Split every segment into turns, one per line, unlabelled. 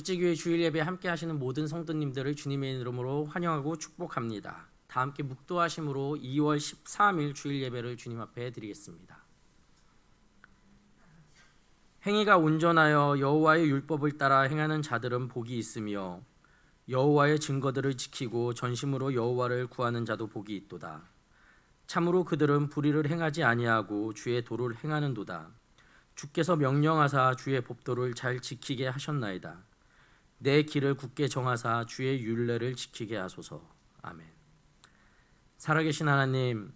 일찍교회 주일 예배 함께 하시는 모든 성도님들을 주님의 이름으로 환영하고 축복합니다. 다 함께 묵도하심으로 2월 13일 주일 예배를 주님 앞에 드리겠습니다. 행위가 온전하여 여호와의 율법을 따라 행하는 자들은 복이 있으며 여호와의 증거들을 지키고 전심으로 여호와를 구하는 자도 복이 있도다. 참으로 그들은 불의를 행하지 아니하고 주의 도를 행하는도다. 주께서 명령하사 주의 법도를 잘 지키게 하셨나이다. 내 길을 굳게 정하사 주의 율례를 지키게 하소서. 아멘. 살아계신 하나님,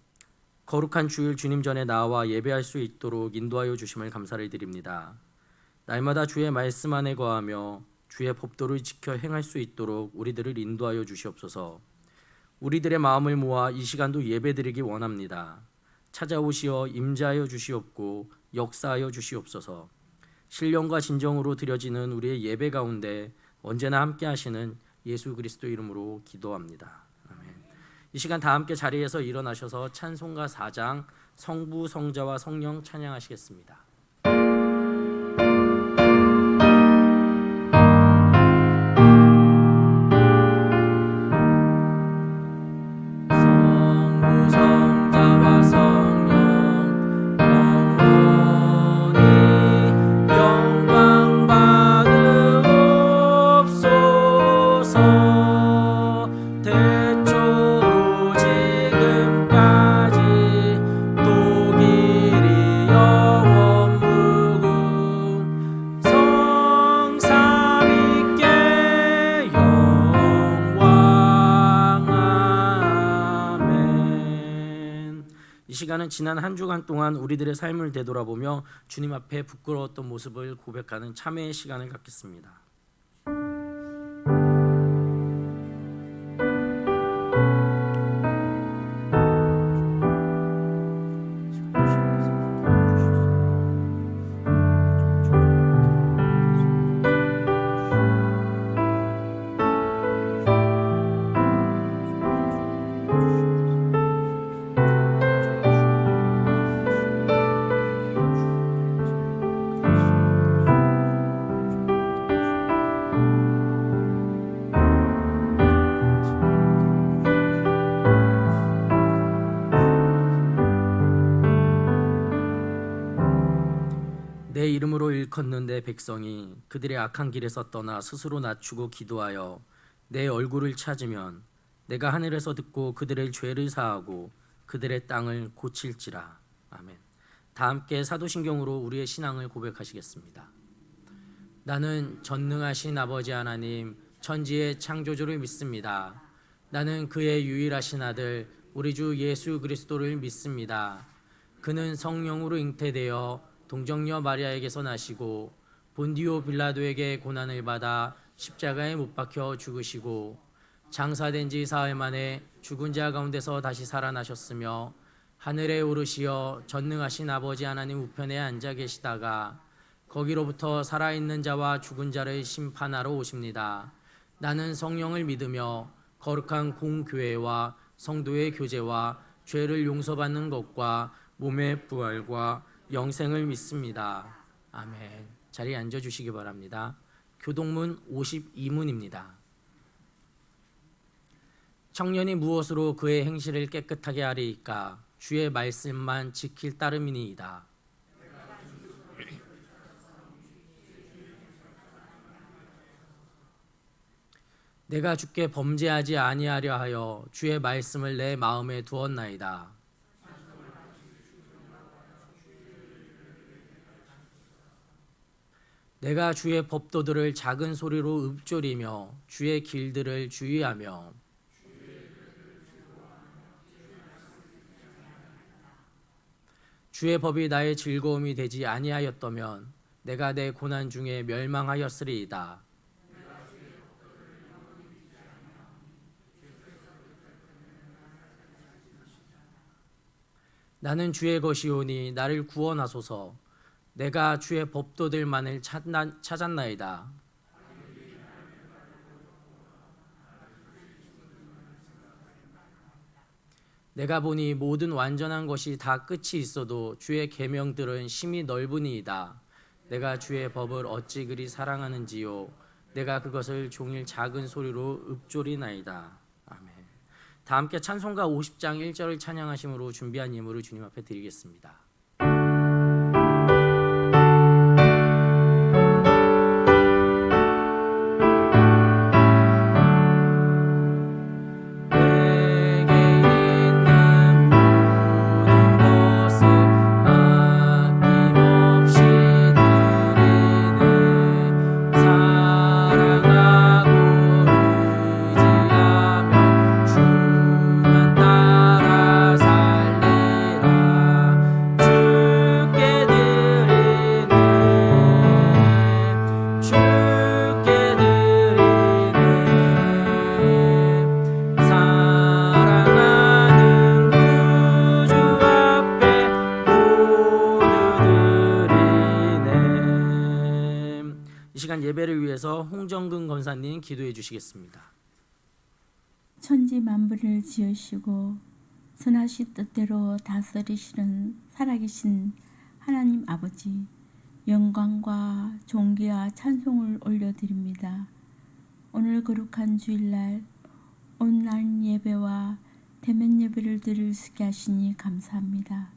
거룩한 주일 주님 전에 나와 예배할 수 있도록 인도하여 주심을 감사를 드립니다. 날마다 주의 말씀 안에 거하며 주의 법도를 지켜 행할 수 있도록 우리들을 인도하여 주시옵소서. 우리들의 마음을 모아 이 시간도 예배드리기 원합니다. 찾아오시어 임재하여 주시옵고 역사하여 주시옵소서. 신령과 진정으로 드려지는 우리의 예배 가운데 언제나 함께 하시는 예수 그리스도 이름으로 기도합니다. 아멘. 이 시간 다 함께 자리에서 일어나셔서 찬송가 4장 성부 성자와 성령 찬양하시겠습니다. 이 시간은 지난 한 주간 동안 우리들의 삶을 되돌아보며 주님 앞에 부끄러웠던 모습을 고백하는 참회의 시간을 갖겠습니다. 내 이름으로 일컫는 내 백성이 그들의 악한 길에서 떠나 스스로 낮추고 기도하여 내 얼굴을 찾으면 내가 하늘에서 듣고 그들의 죄를 사하고 그들의 땅을 고칠지라. 아멘. 다 함께 사도신경으로 우리의 신앙을 고백하시겠습니다. 나는 전능하신 아버지 하나님 천지의 창조주를 믿습니다. 나는 그의 유일하신 아들 우리 주 예수 그리스도를 믿습니다. 그는 성령으로 잉태되어 동정녀 마리아에게서 나시고 본디오 빌라도에게 고난을 받아 십자가에 못 박혀 죽으시고 장사된 지 사흘 만에 죽은 자 가운데서 다시 살아나셨으며 하늘에 오르시어 전능하신 아버지 하나님 우편에 앉아 계시다가 거기로부터 살아있는 자와 죽은 자를 심판하러 오십니다. 나는 성령을 믿으며 거룩한 공교회와 성도의 교제와 죄를 용서받는 것과 몸의 부활과 영생을 믿습니다. 아멘. 자리에 앉아주시기 바랍니다. 교동문 52문입니다. 청년이 무엇으로 그의 행실을 깨끗하게 하리이까? 주의 말씀만 지킬 따름이니이다. 내가 주께 범죄하지 아니하려 하여 주의 말씀을 내 마음에 두었나이다. 내가 주의 법도들을 작은 소리로 읊조리며 주의 길들을 주의하며 주의 법이 나의 즐거움이 되지 아니하였다면 내가 내 고난 중에 멸망하였으리이다. 나는 주의 것이오니 나를 구원하소서. 내가 주의 법도들만을 찾았나이다. 내가 보니 모든 완전한 것이 다 끝이 있어도 주의 계명들은 심히 넓으니이다. 내가 주의 법을 어찌 그리 사랑하는지요. 내가 그것을 종일 작은 소리로 읊조리나이다. 아멘. 다 함께 찬송가 50장 1절을 찬양하심으로 준비한 예물을 주님 앞에 드리겠습니다. 예배를 위해서 홍정근 권사님 기도해 주시겠습니다.
천지 만물을 지으시고 선하신 뜻대로 다스리시는 살아계신 하나님 아버지, 영광과 존귀와 찬송을 올려드립니다. 오늘 거룩한 주일날 온라인 예배와 대면 예배를 드릴 수 있게 하시니 감사합니다.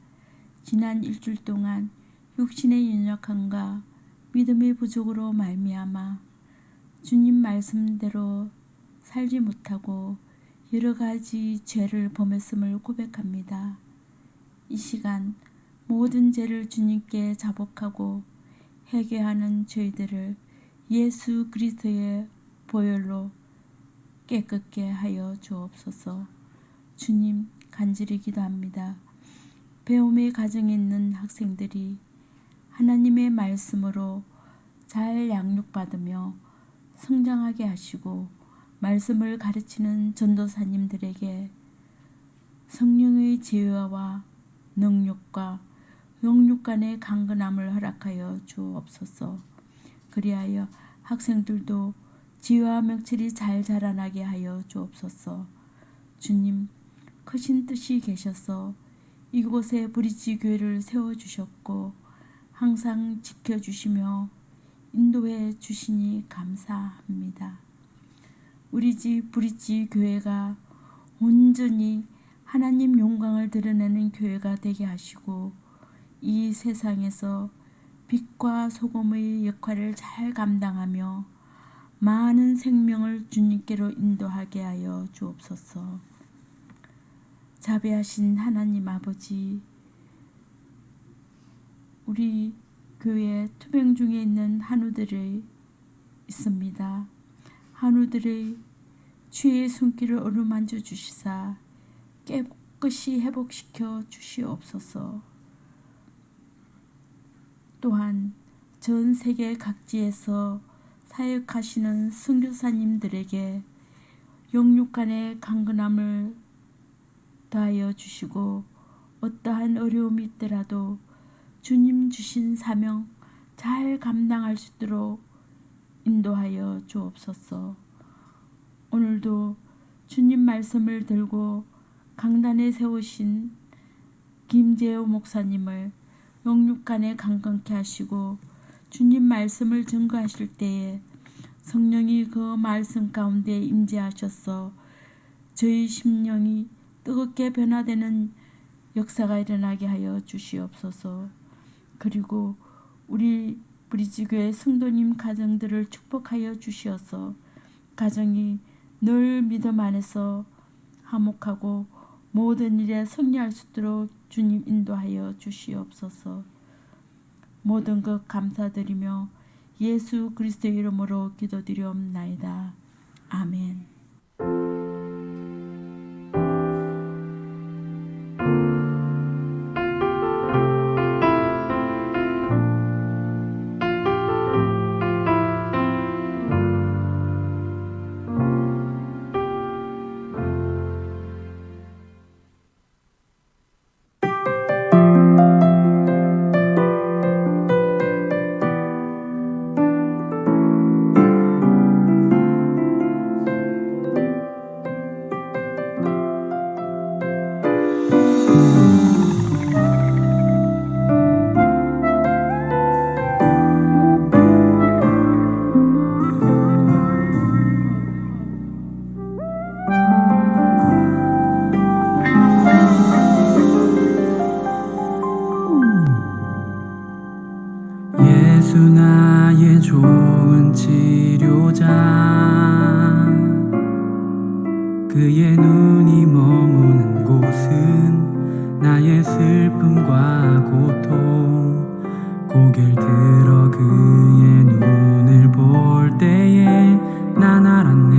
지난 일주일 동안 육신의 연약함과 믿음의 부족으로 말미암아 주님 말씀대로 살지 못하고 여러 가지 죄를 범했음을 고백합니다. 이 시간 모든 죄를 주님께 자복하고 회개하는 저희들을 예수 그리스도의 보혈로 깨끗게 하여 주옵소서. 주님, 간절히 기도합니다. 배움의 과정에 있는 학생들이 하나님의 말씀으로 잘 양육받으며 성장하게 하시고 말씀을 가르치는 전도사님들에게 성령의 지혜와 능력과 영육 간의 강건함을 허락하여 주옵소서. 그리하여 학생들도 지혜와 명철이 잘 자라나게 하여 주옵소서. 주님, 크신 뜻이 계셔서 이곳에 브릿지 교회를 세워주셨고 항상 지켜주시며 인도해 주시니 감사합니다. 우리 집 브릿지 교회가 온전히 하나님 영광을 드러내는 교회가 되게 하시고 이 세상에서 빛과 소금의 역할을 잘 감당하며 많은 생명을 주님께로 인도하게 하여 주옵소서. 자비하신 하나님 아버지, 우리 교회 투병 중에 있는 한우들이 있습니다. 한우들의 주의 손길을 어루만져 주시사 깨끗이 회복시켜 주시옵소서. 또한 전 세계 각지에서 사역하시는 선교사님들에게 영육 간의 강건함을 더하여 주시고 어떠한 어려움이 있더라도 주님 주신 사명 잘 감당할 수 있도록 인도하여 주옵소서. 오늘도 주님 말씀을 들고 강단에 세우신 김재호 목사님을 영육 간에 강건케 하시고 주님 말씀을 증거하실 때에 성령이 그 말씀 가운데 임재하셔서 저희 심령이 뜨겁게 변화되는 역사가 일어나게 하여 주시옵소서. 그리고 우리 브릿지교회 성도님 가정들을 축복하여 주시어서 가정이 늘 믿음 안에서 화목하고 모든 일에 승리할 수 있도록 주님 인도하여 주시옵소서. 모든 것 감사드리며 예수 그리스도의 이름으로 기도드리옵나이다. 아멘.
나의 슬픔과 고통 고개를 들어 그의 눈을 볼 때에 난 알았네.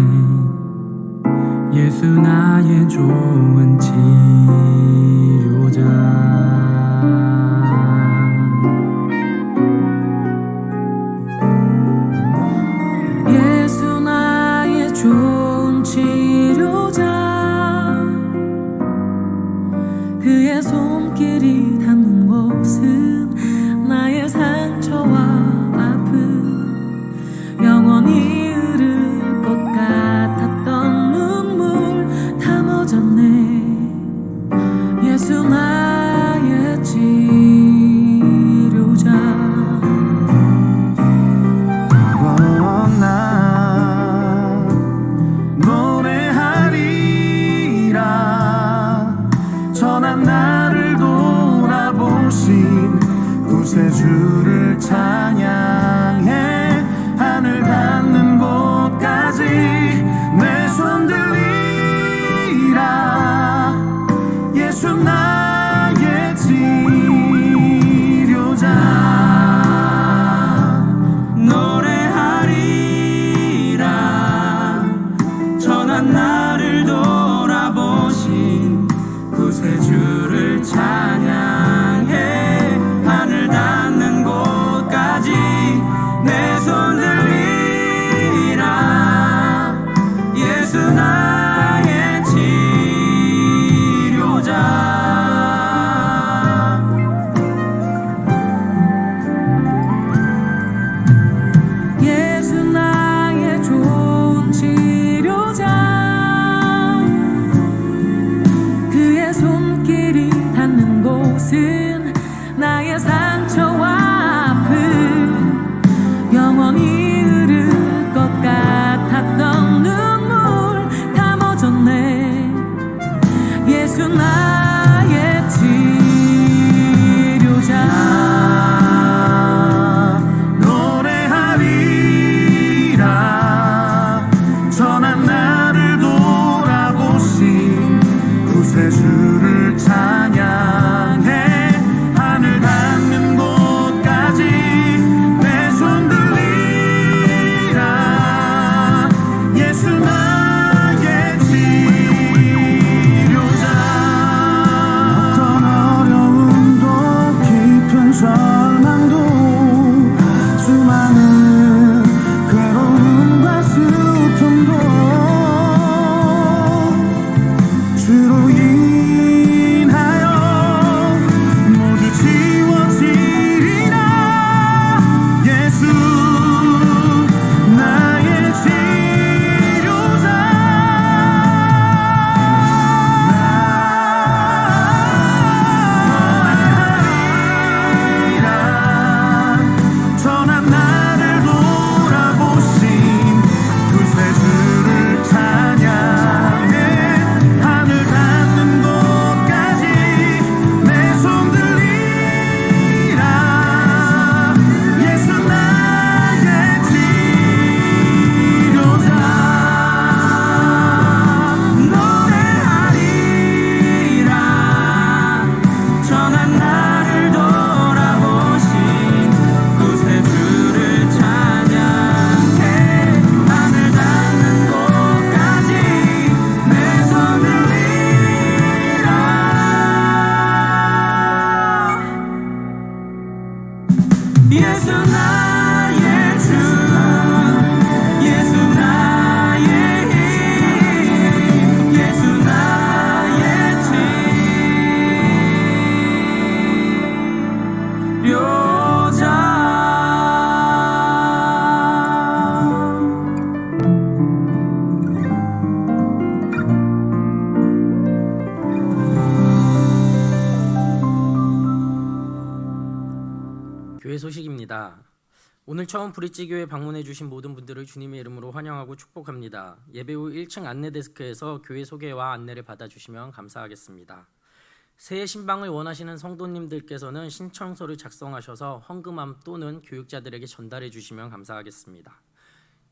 예수 나의 좋은 치료자. 예수 나의 좋은 치료자. 그의 손길이 닿는 곳은 나의 상처와 아픔, 영원히 흐를 것 같았던 눈물 다 멎었네. 예수 나의 치료자. 나 노래하리라. 전한 나를 돌아보신 구세주를 찬양해. 하늘 닿는 곳까지 내 손 들리라. 예수 나의 치료자. 노래하리라. 전한 나를 돌아보신 구세주를 찬양해. 하늘 닿는 곳까지 내 손 들리라. 예수 나의 치료자. 예수 나의 좋은 치료자. 그의 손길이 닿는 곳은 나의 상처와 아픔, 영원히 흐를 것 같았던 눈물 다 멎었네. 예수 나의 치료자. 노래하리라. 전한 나를 돌아보신 구세주를 찬양해. 하늘 닿는 곳까지 내 손 들리라. 예수 나의 치료자. 어떤 어려움도 깊은 절망도 수많은 괴로움과 슬픔도 주로 인하여 모두 지워지리라. 예수 나의 치료자. 노래하리라. 전한 나를 돌아보신 구세주를 찬양해. 하늘 닿는 곳까지 내 손 들리라. 예수 나의 치료자. 노래하리라. 전한 나를 돌아보신 구세주를 찬양해. 하늘 닿는 곳까지 내 손 들리라. 예수 나의 주. 예수 나의 힘. 예수 나의 치료자.
교회 소식입니다. 오늘 처음 브릿지교회 방문해 주신 모든 분들을 주님의 이름으로 환영하고 축복합니다. 예배 후 1층 안내 데스크에서 교회 소개와 안내를 받아주시면 감사하겠습니다. 새해 신방을 원하시는 성도님들께서는 신청서를 작성하셔서 헌금함 또는 교육자들에게 전달해 주시면 감사하겠습니다.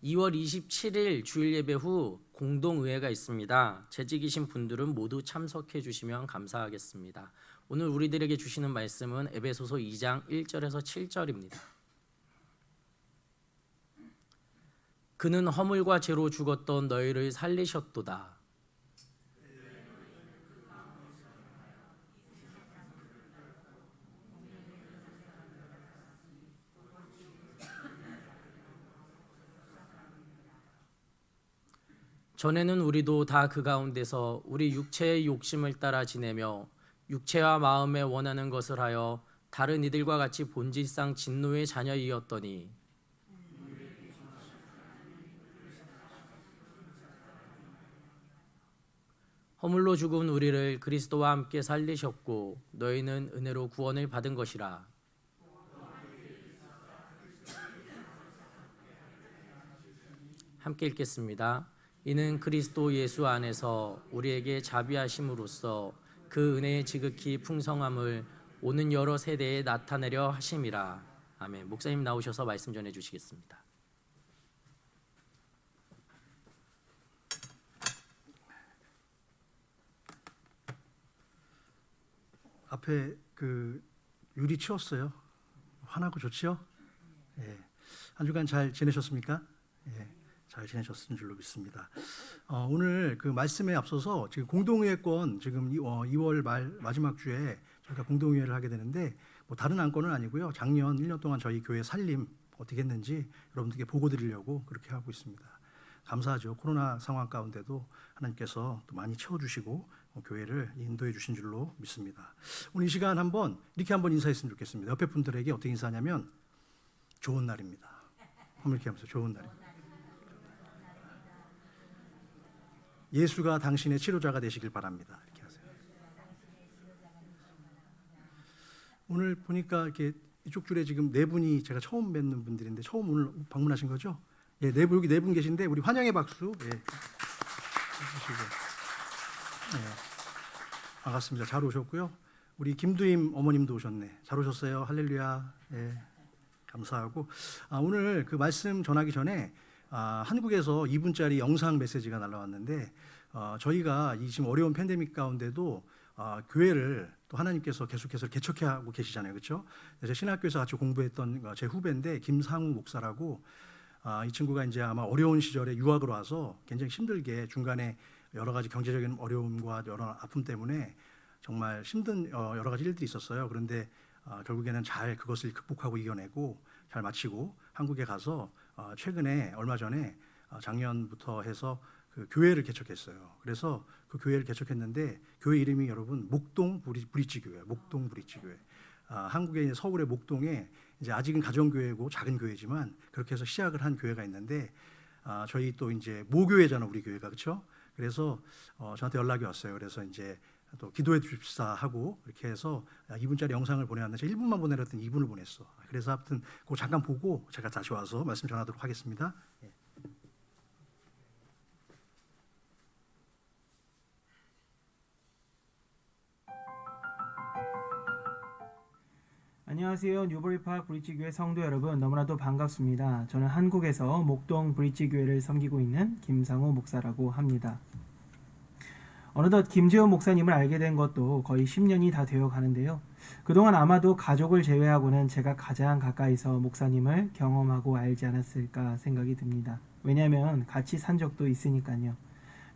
2월 27일 주일 예배 후 공동의회가 있습니다. 재직이신 분들은 모두 참석해 주시면 감사하겠습니다. 오늘 우리들에게 주시는 말씀은 에베소서 2장 1절에서 7절입니다. 그는 허물과 죄로 죽었던 너희를 살리셨도다. 전에는 우리도 다 그 가운데서 우리 육체의 욕심을 따라 지내며 육체와 마음에 원하는 것을 하여 다른 이들과 같이 본질상 진노의 자녀이었더니 허물로 죽은 우리를 그리스도와 함께 살리셨고 너희는 은혜로 구원을 받은 것이라. 함께 읽겠습니다. 이는 그리스도 예수 안에서 우리에게 자비하심으로써 그 은혜의 지극히 풍성함을 오는 여러 세대에 나타내려 하심이라. 아멘. 목사님 나오셔서 말씀 전해 주시겠습니다.
앞에 그 유리 치웠어요. 환하고 좋지요? 예. 한 주간 잘 지내셨습니까? 예. 잘 지내셨은 줄로 믿습니다. 오늘 그 말씀에 앞서서 지금 공동의회권 지금 2월 말 마지막 주에 저희가 공동의회를 하게 되는데 뭐 다른 안건은 아니고요. 작년 1년 동안 저희 교회 살림 어떻게 했는지 여러분들께 보고 드리려고 그렇게 하고 있습니다. 감사하죠. 코로나 상황 가운데도 하나님께서 또 많이 채워주시고 교회를 인도해 주신 줄로 믿습니다. 오늘 이 시간 한번 이렇게 한번 인사했으면 좋겠습니다. 옆에 분들에게 어떻게 인사하냐면 좋은 날입니다. 한번 이렇게 하면서 좋은 날입니다. 예수가 당신의 치료자가 되시길 바랍니다. 이렇게 하세요. 오늘 보니까 이렇게 이쪽 줄에 지금 네 분이 제가 처음 뵙는 분들인데 처음 오늘 방문하신 거죠? 예, 여기 네 분 계신데 우리 환영의 박수. 예. 예. 반갑습니다. 잘 오셨고요. 우리 김두임 어머님도 오셨네. 잘 오셨어요. 할렐루야. 예. 감사하고 오늘 그 말씀 전하기 전에 한국에서 2분짜리 영상 메시지가 날라왔는데 저희가 이 지금 어려운 팬데믹 가운데도 교회를 또 하나님께서 계속해서 개척해 하고 계시잖아요, 그렇죠? 제 신학교에서 같이 공부했던 제 후배인데 김상우 목사라고 이 친구가 이제 아마 어려운 시절에 유학을 와서 굉장히 힘들게 중간에 여러 가지 경제적인 어려움과 여러 아픔 때문에 정말 힘든 여러 가지 일들이 있었어요. 그런데 결국에는 잘 그것을 극복하고 이겨내고 잘 마치고 한국에 가서 최근에 얼마 전에 작년부터 해서 그 교회를 개척했어요. 그래서 그 교회를 개척했는데 교회 이름이 여러분 목동 브릿지 교회, 목동 브릿지 교회. 한국의 서울의 목동에 이제 아직은 가정교회고 작은 교회지만 그렇게 해서 시작을 한 교회가 있는데 저희 또 이제 모교회잖아 우리 교회가 그렇죠? 그래서 저한테 연락이 왔어요. 그래서 이제 또 기도해 주십사 하고 이렇게 해서 2분짜리 영상을 보내왔는데 제가 1분만 보내랬더니 2분을 보냈어. 그래서 아무튼 그거 잠깐 보고 제가 다시 와서 말씀 전하도록 하겠습니다. 예.
안녕하세요. 뉴버리파크 브릿지교회 성도 여러분, 너무나도 반갑습니다. 저는 한국에서 목동 브릿지교회를 섬기고 있는 김상호 목사라고 합니다. 어느덧 김재호 목사님을 알게 된 것도 거의 10년이 다 되어 가는데요. 그동안 아마도 가족을 제외하고는 제가 가장 가까이서 목사님을 경험하고 알지 않았을까 생각이 듭니다. 왜냐하면 같이 산 적도 있으니까요.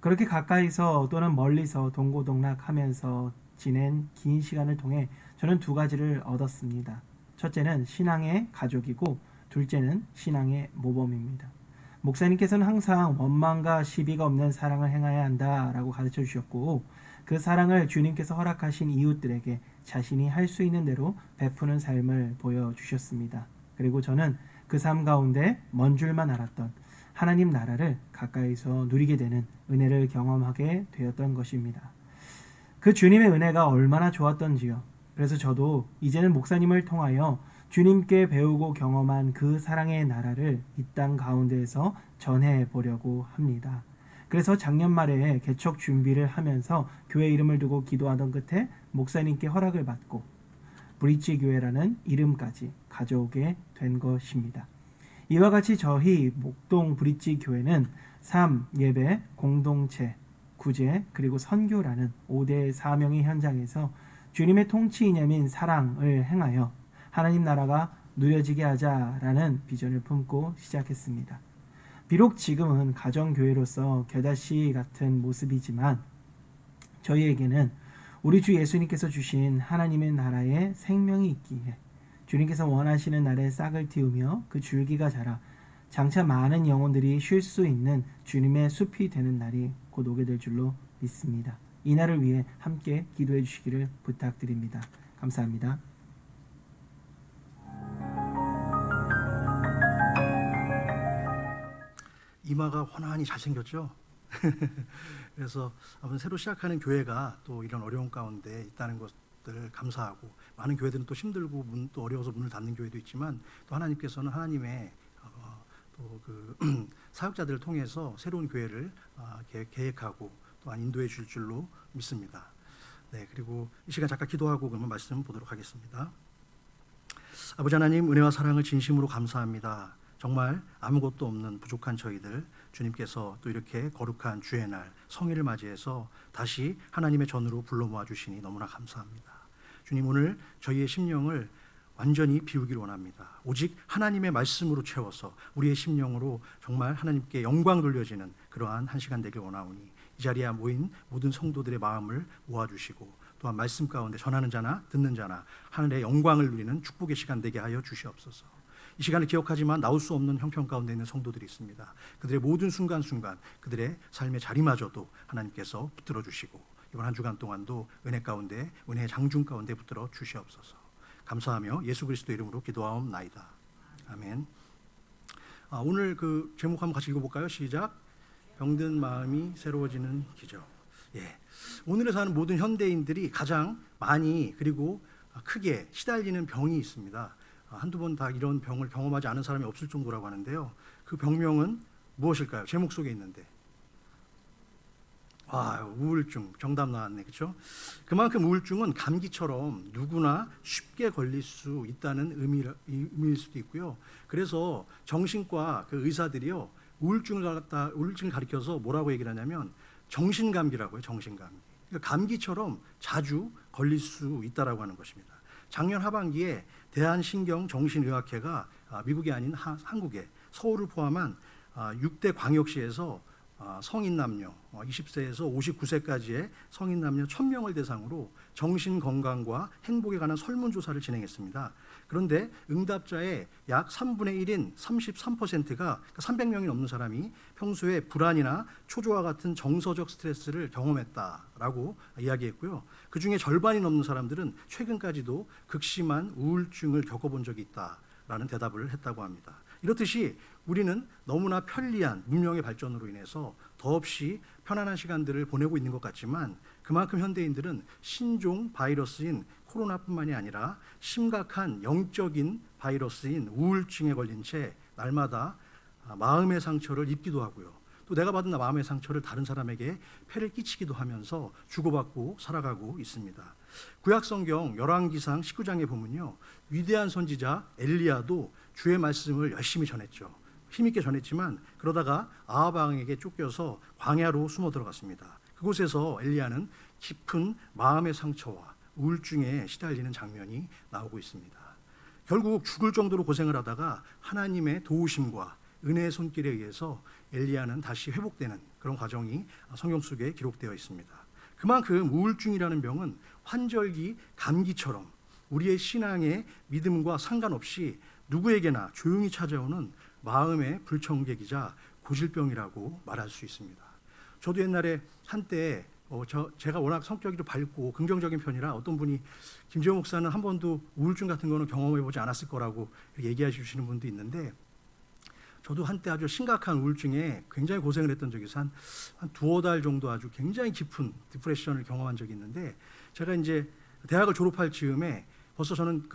그렇게 가까이서 또는 멀리서 동고동락하면서 지낸 긴 시간을 통해 저는 두 가지를 얻었습니다. 첫째는 신앙의 가족이고 둘째는 신앙의 모범입니다. 목사님께서는 항상 원망과 시비가 없는 사랑을 행해야 한다라고 가르쳐 주셨고 그 사랑을 주님께서 허락하신 이웃들에게 자신이 할 수 있는 대로 베푸는 삶을 보여주셨습니다. 그리고 저는 그 삶 가운데 먼 줄만 알았던 하나님 나라를 가까이서 누리게 되는 은혜를 경험하게 되었던 것입니다. 그 주님의 은혜가 얼마나 좋았던지요. 그래서 저도 이제는 목사님을 통하여 주님께 배우고 경험한 그 사랑의 나라를 이 땅 가운데에서 전해보려고 합니다. 그래서 작년 말에 개척 준비를 하면서 교회 이름을 두고 기도하던 끝에 목사님께 허락을 받고 브릿지 교회라는 이름까지 가져오게 된 것입니다. 이와 같이 저희 목동 브릿지 교회는 삶, 예배, 공동체, 구제, 그리고 선교라는 5대 사명의 현장에서 주님의 통치 이념인 사랑을 행하여 하나님 나라가 누려지게 하자라는 비전을 품고 시작했습니다. 비록 지금은 가정교회로서 겨다시 같은 모습이지만 저희에게는 우리 주 예수님께서 주신 하나님의 나라의 생명이 있기에 주님께서 원하시는 날에 싹을 틔우며 그 줄기가 자라 장차 많은 영혼들이 쉴 수 있는 주님의 숲이 되는 날이 곧 오게 될 줄로 믿습니다. 이 날을 위해 함께 기도해 주시기를 부탁드립니다. 감사합니다.
이마가 환하니 잘생겼죠? 그래서 아무튼 새로 시작하는 교회가 또 이런 어려운 가운데 있다는 것들 감사하고, 많은 교회들은 또 힘들고 또 어려워서 문을 닫는 교회도 있지만 또 하나님께서는 하나님의 또 그 사역자들을 통해서 새로운 교회를 계획하고 또한 인도해 줄 줄로 믿습니다. 네, 그리고 이 시간 잠깐 기도하고 그러면 말씀 보도록 하겠습니다. 아버지 하나님, 은혜와 사랑을 진심으로 감사합니다. 정말 아무것도 없는 부족한 저희들, 주님께서 또 이렇게 거룩한 주의 날 성일을 맞이해서 다시 하나님의 전으로 불러 모아 주시니 너무나 감사합니다. 주님, 오늘 저희의 심령을 완전히 비우기를 원합니다. 오직 하나님의 말씀으로 채워서 우리의 심령으로 정말 하나님께 영광 돌려지는 그러한 한 시간 되길 원하오니 이 자리에 모인 모든 성도들의 마음을 모아주시고 또한 말씀 가운데 전하는 자나 듣는 자나 하늘의 영광을 누리는 축복의 시간 되게 하여 주시옵소서. 이 시간을 기억하지만 나올 수 없는 형편 가운데 있는 성도들이 있습니다. 그들의 모든 순간순간 그들의 삶의 자리마저도 하나님께서 붙들어 주시고 이번 한 주간 동안도 은혜 가운데, 은혜의 장중 가운데 붙들어 주시옵소서. 감사하며 예수 그리스도 이름으로 기도하옵나이다. 아멘. 오늘 그 제목 한번 같이 읽어볼까요? 시작. 병든 마음이 새로워지는 기적. 예. 오늘에 사는 모든 현대인들이 가장 많이 그리고 크게 시달리는 병이 있습니다. 한두 번 다 이런 병을 경험하지 않은 사람이 없을 정도라고 하는데요. 그 병명은 무엇일까요? 제목 속에 있는데. 우울증. 정답 나왔네. 그렇죠? 그만큼 우울증은 감기처럼 누구나 쉽게 걸릴 수 있다는 의미일 수도 있고요. 그래서 정신과 그 의사들이요, 우울증을 가리켜서 뭐라고 얘기를 하냐면 정신감기라고 해요. 정신감기. 그러니까 감기처럼 자주 걸릴 수 있다라고 하는 것입니다. 작년 하반기에 대한신경정신의학회가 미국이 아닌 한국에 서울을 포함한 6대 광역시에서 성인 남녀 20세에서 59세까지의 성인 남녀 1000명을 대상으로 정신건강과 행복에 관한 설문조사를 진행했습니다. 그런데 응답자의 약 3분의 1인 33%가 300명이 넘는 사람이 평소에 불안이나 초조와 같은 정서적 스트레스를 경험했다라고 이야기했고요. 그중에 절반이 넘는 사람들은 최근까지도 극심한 우울증을 겪어본 적이 있다라는 대답을 했다고 합니다. 이렇듯이 우리는 너무나 편리한 문명의 발전으로 인해서 더없이 편안한 시간들을 보내고 있는 것 같지만 그만큼 현대인들은 신종 바이러스인 코로나뿐만이 아니라 심각한 영적인 바이러스인 우울증에 걸린 채 날마다 마음의 상처를 입기도 하고요. 또 내가 받은 마음의 상처를 다른 사람에게 폐를 끼치기도 하면서 주고받고 살아가고 있습니다. 구약성경 열왕기상 19장에 보면요, 위대한 선지자 엘리야도 주의 말씀을 열심히 전했죠. 힘있게 전했지만 그러다가 아합 왕에게 쫓겨서 광야로 숨어 들어갔습니다. 그곳에서 엘리야는 깊은 마음의 상처와 우울증에 시달리는 장면이 나오고 있습니다. 결국 죽을 정도로 고생을 하다가 하나님의 도우심과 은혜의 손길에 의해서 엘리야는 다시 회복되는 그런 과정이 성경 속에 기록되어 있습니다. 그만큼 우울증이라는 병은 환절기 감기처럼 우리의 신앙의 믿음과 상관없이 누구에게나 조용히 찾아오는 마음의 불청객이자 고질병이라고 말할 수 있습니다. 저도 옛날에 한때 제가 워낙 성격이 밝고 긍정적인 편이라 어떤 분이 김재호 목사는 한 번도 우울증 같은 거는 경험해보지 않았을 거라고 얘기해 주시는 분도 있는데, 저도 한때 아주 심각한 우울증에 굉장히 고생을 했던 적이 있어서 한 두어 달 정도 아주 굉장히 깊은 디프레션을 경험한 적이 있는데, 제가 이제 대학을 졸업할 즈음에 벌써 저는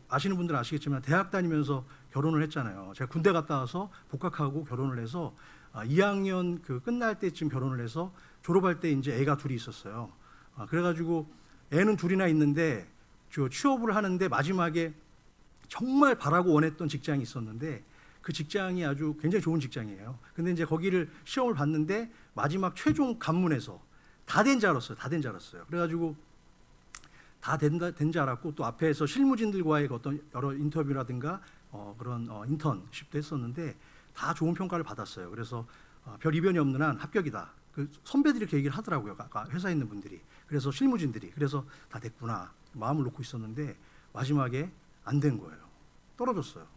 아시는 분들은 아시겠지만 대학 다니면서 결혼을 했잖아요. 제가 군대 갔다 와서 복학하고 결혼을 해서 2학년 끝날 때쯤 결혼을 해서 졸업할 때 이제 애가 둘이 있었어요. 그래가지고 애는 둘이나 있는데 취업을 하는데 마지막에 정말 바라고 원했던 직장이 있었는데 그 직장이 아주 굉장히 좋은 직장이에요. 근데 이제 거기를 시험을 봤는데 마지막 최종 관문에서 다 된 줄 알았어요. 다 된 줄 알았어요. 그래가지고 다 된 줄 알았고 또 앞에서 실무진들과의 어떤 여러 인터뷰라든가 그런 인턴십도 했었는데 다 좋은 평가를 받았어요. 그래서 별 이변이 없는 한 합격이다. 그 선배들이 이렇게 얘기를 하더라고요. 아까 회사에 있는 분들이. 그래서 실무진들이. 그래서 다 됐구나. 마음을 놓고 있었는데 마지막에 안 된 거예요. 떨어졌어요.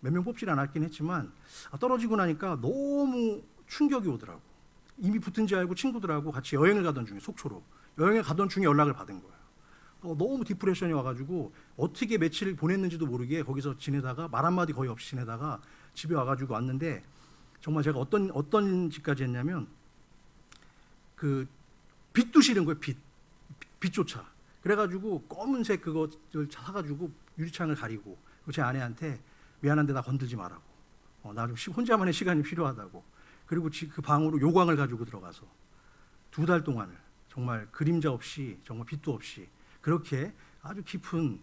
몇 명 뽑질 않았긴 했지만 떨어지고 나니까 너무 충격이 오더라고. 이미 붙은 줄 알고 친구들하고 같이 여행을 가던 중에 속초로 여행을 가던 중에 연락을 받은 거예요. 너무 디프레션이 와가지고 어떻게 며칠 보냈는지도 모르게 거기서 지내다가 말 한마디 거의 없이 지내다가 집에 와가지고 왔는데 정말 제가 어떤 짓까지 했냐면 그 빛도 싫은 거예요. 빛조차. 그래가지고 검은색 그것을 사가지고 유리창을 가리고 제 아내한테 미안한데 나 건들지 말라고. 나 좀 혼자만의 시간이 필요하다고. 그리고 그 방으로 요광을 가지고 들어가서 2달 동안을 정말 그림자 없이 정말 빛도 없이 그렇게 아주 깊은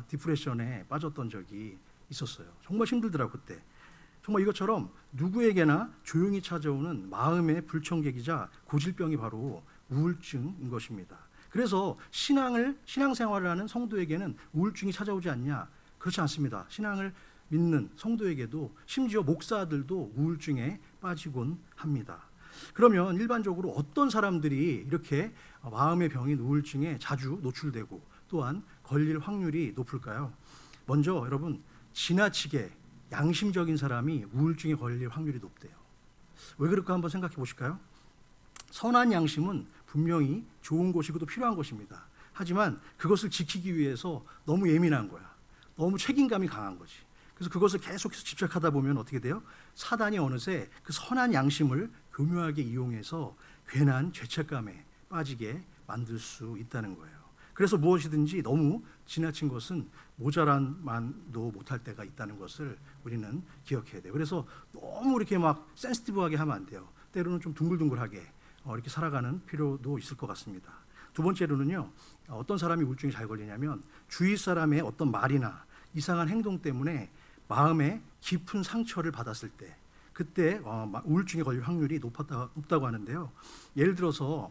디프레션에 빠졌던 적이 있었어요. 정말 힘들더라고 그때. 정말 이것처럼 누구에게나 조용히 찾아오는 마음의 불청객이자 고질병이 바로 우울증인 것입니다. 그래서 신앙생활을 하는 성도에게는 우울증이 찾아오지 않냐? 그렇지 않습니다. 신앙을 믿는 성도에게도 심지어 목사들도 우울증에 빠지곤 합니다. 그러면 일반적으로 어떤 사람들이 이렇게 마음의 병인 우울증에 자주 노출되고 또한 걸릴 확률이 높을까요? 먼저 여러분 지나치게 양심적인 사람이 우울증에 걸릴 확률이 높대요. 왜 그럴까 한번 생각해 보실까요? 선한 양심은 분명히 좋은 것이고 또 필요한 것입니다. 하지만 그것을 지키기 위해서 너무 예민한 거야. 너무 책임감이 강한 거지. 그래서 그것을 계속해서 집착하다 보면 어떻게 돼요? 사단이 어느새 그 선한 양심을 교묘하게 이용해서 괜한 죄책감에 빠지게 만들 수 있다는 거예요. 그래서 무엇이든지 너무 지나친 것은 모자란만도 못할 때가 있다는 것을 우리는 기억해야 돼요. 그래서 너무 이렇게 막 센시티브하게 하면 안 돼요. 때로는 좀 둥글둥글하게 이렇게 살아가는 필요도 있을 것 같습니다. 두 번째로는요, 어떤 사람이 우울증이 잘 걸리냐면 주위 사람의 어떤 말이나 이상한 행동 때문에 마음에 깊은 상처를 받았을 때 그때 우울증에 걸릴 확률이 높다고 하는데요. 예를 들어서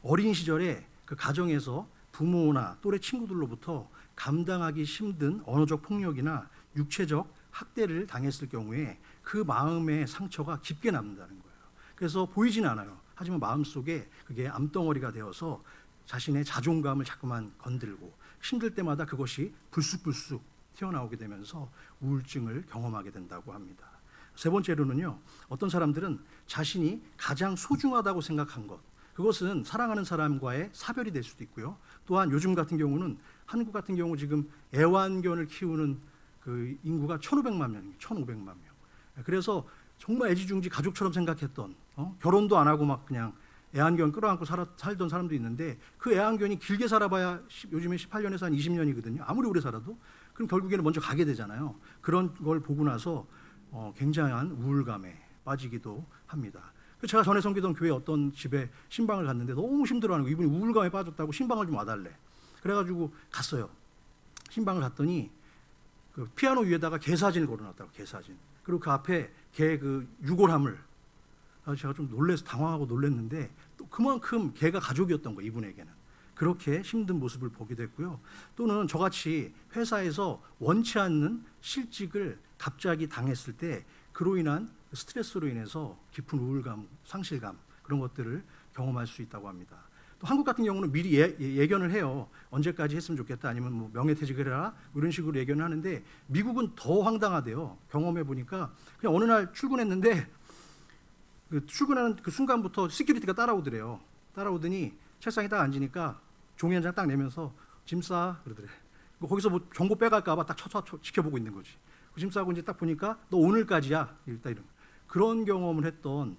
어린 시절에 그 가정에서 부모나 또래 친구들로부터 감당하기 힘든 언어적 폭력이나 육체적 학대를 당했을 경우에 그 마음의 상처가 깊게 남는다는 거예요. 그래서 보이진 않아요. 하지만 마음속에 그게 암덩어리가 되어서 자신의 자존감을 자꾸만 건들고 힘들 때마다 그것이 불쑥불쑥 튀어나오게 되면서 우울증을 경험하게 된다고 합니다. 세 번째로는요, 어떤 사람들은 자신이 가장 소중하다고 생각한 것, 그것은 사랑하는 사람과의 사별이 될 수도 있고요. 또한 요즘 같은 경우는 한국 같은 경우 지금 애완견을 키우는 그 인구가 1,500만 명이에요. 1,500만 명. 그래서 정말 애지중지 가족처럼 생각했던 결혼도 안 하고 막 그냥 애완견 끌어안고 살던 사람도 있는데 그 애완견이 길게 살아봐야 요즘에 18년에서 한 20년이거든요. 아무리 오래 살아도. 그럼 결국에는 먼저 가게 되잖아요. 그런 걸 보고 나서 굉장한 우울감에 빠지기도 합니다. 제가 전에 섬기던 교회 어떤 집에 신방을 갔는데 너무 힘들어하는 거예요. 이분이 우울감에 빠졌다고 신방을 좀 와달래. 그래가지고 갔어요. 신방을 갔더니 그 피아노 위에다가 개 사진을 걸어놨다고, 개 사진. 그리고 그 앞에 개 그 유골함을 제가 좀 당황하고 놀랐는데 또 그만큼 개가 가족이었던 거예요, 이분에게는. 그렇게 힘든 모습을 보게 됐고요. 또는 저같이 회사에서 원치 않는 실직을 갑자기 당했을 때 그로 인한 스트레스로 인해서 깊은 우울감, 상실감 그런 것들을 경험할 수 있다고 합니다. 또 한국 같은 경우는 미리 예견을 해요. 언제까지 했으면 좋겠다, 아니면 뭐 명예퇴직을 해라 이런 식으로 예견을 하는데 미국은 더 황당하대요. 경험해 보니까 그냥 어느 날 출근했는데 그 출근하는 그 순간부터 시큐리티가 따라오더래요. 따라오더니 책상에 딱 앉으니까 종이 한 장 딱 내면서 짐 싸 그러더래. 거기서 뭐 정보 빼갈까봐 딱 지켜보고 있는 거지. 짐 싸고 이제 딱 보니까 너 오늘까지야. 일단 이런 그런 경험을 했던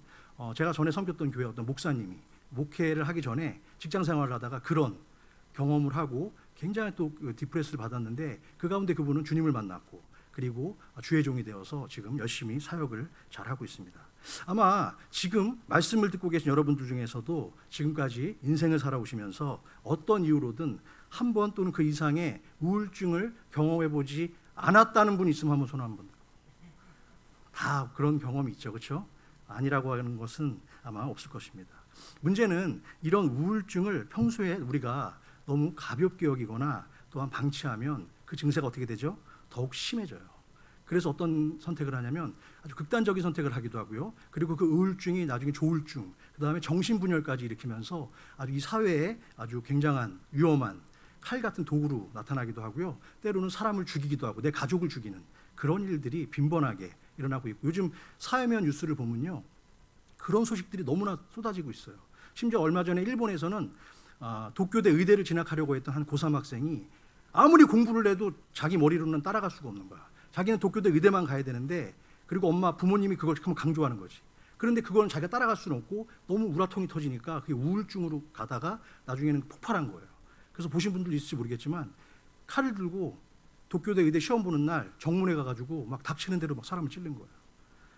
제가 전에 섬겼던 교회 어떤 목사님이 목회를 하기 전에 직장 생활을 하다가 그런 경험을 하고 굉장히 또 디프레스를 받았는데 그 가운데 그분은 주님을 만났고 그리고 주의 종이 되어서 지금 열심히 사역을 잘하고 있습니다. 아마 지금 말씀을 듣고 계신 여러분들 중에서도 지금까지 인생을 살아오시면서 어떤 이유로든 한 번 또는 그 이상의 우울증을 경험해보지 않았다는 분이 있으면 한번 손 한번. 다 그런 경험이 있죠, 그렇죠? 아니라고 하는 것은 아마 없을 것입니다. 문제는 이런 우울증을 평소에 우리가 너무 가볍게 여기거나 또한 방치하면 그 증세가 어떻게 되죠? 더욱 심해져요. 그래서 어떤 선택을 하냐면 아주 극단적인 선택을 하기도 하고요. 그리고 그 우울증이 나중에 조울증, 그다음에 정신분열까지 일으키면서 아주 이 사회에 아주 굉장한 위험한 칼 같은 도구로 나타나기도 하고요. 때로는 사람을 죽이기도 하고 내 가족을 죽이는 그런 일들이 빈번하게 일어나고 있고, 요즘 사회면 뉴스를 보면요, 그런 소식들이 너무나 쏟아지고 있어요. 심지어 얼마 전에 일본에서는 도쿄대 의대를 진학하려고 했던 한 고3 학생이 아무리 공부를 해도 자기 머리로는 따라갈 수가 없는 거야. 자기는 도쿄대 의대만 가야 되는데, 그리고 엄마 부모님이 그걸 강조하는 거지. 그런데 그건 자기가 따라갈 수는 없고 너무 우라통이 터지니까 그게 우울증으로 가다가 나중에는 폭발한 거예요. 그래서 보신 분들 있을지 모르겠지만 칼을 들고 도쿄대 의대 시험 보는 날 정문에 가가지고 막 닥치는 대로 막 사람을 찔른 거예요.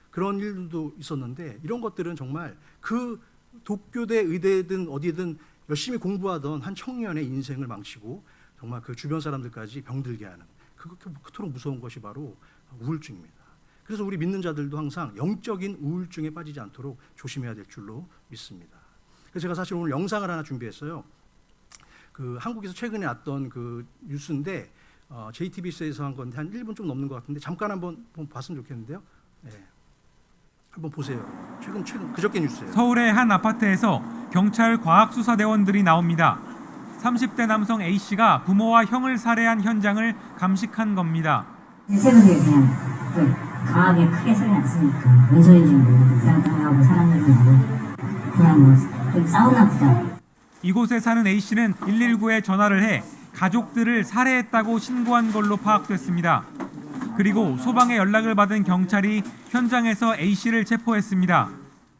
그런 일도 있었는데, 이런 것들은 정말 그 도쿄대 의대든 어디든 열심히 공부하던 한 청년의 인생을 망치고 정말 그 주변 사람들까지 병들게 하는, 그토록 무서운 것이 바로 우울증입니다. 그래서 우리 믿는 자들도 항상 영적인 우울증에 빠지지 않도록 조심해야 될 줄로 믿습니다. 그래서 제가 사실 오늘 영상을 하나 준비했어요. 그 한국에서 최근에 왔던 그 뉴스인데 JTBC에서 한 건데 한 1분 좀 넘는 것 같은데 잠깐 한번 봤으면 좋겠는데요. 네. 한번 보세요. 최근 그저께 뉴스예요.
서울의 한 아파트에서 경찰 과학수사대원들이 나옵니다. 30대 남성 A씨가 부모와 형을 살해한 현장을 감식한 겁니다.
새벽에 그냥 강하게 크게 소리 났으니까 뭔 소리인지 모르고 그냥 당하고 사람들이 오고 그냥 뭐 좀 싸우나 보다.
이곳에 사는 A씨는 119에 전화를 해 가족들을 살해했다고 신고한 걸로 파악됐습니다. 그리고 소방에 연락을 받은 경찰이 현장에서 A씨를 체포했습니다.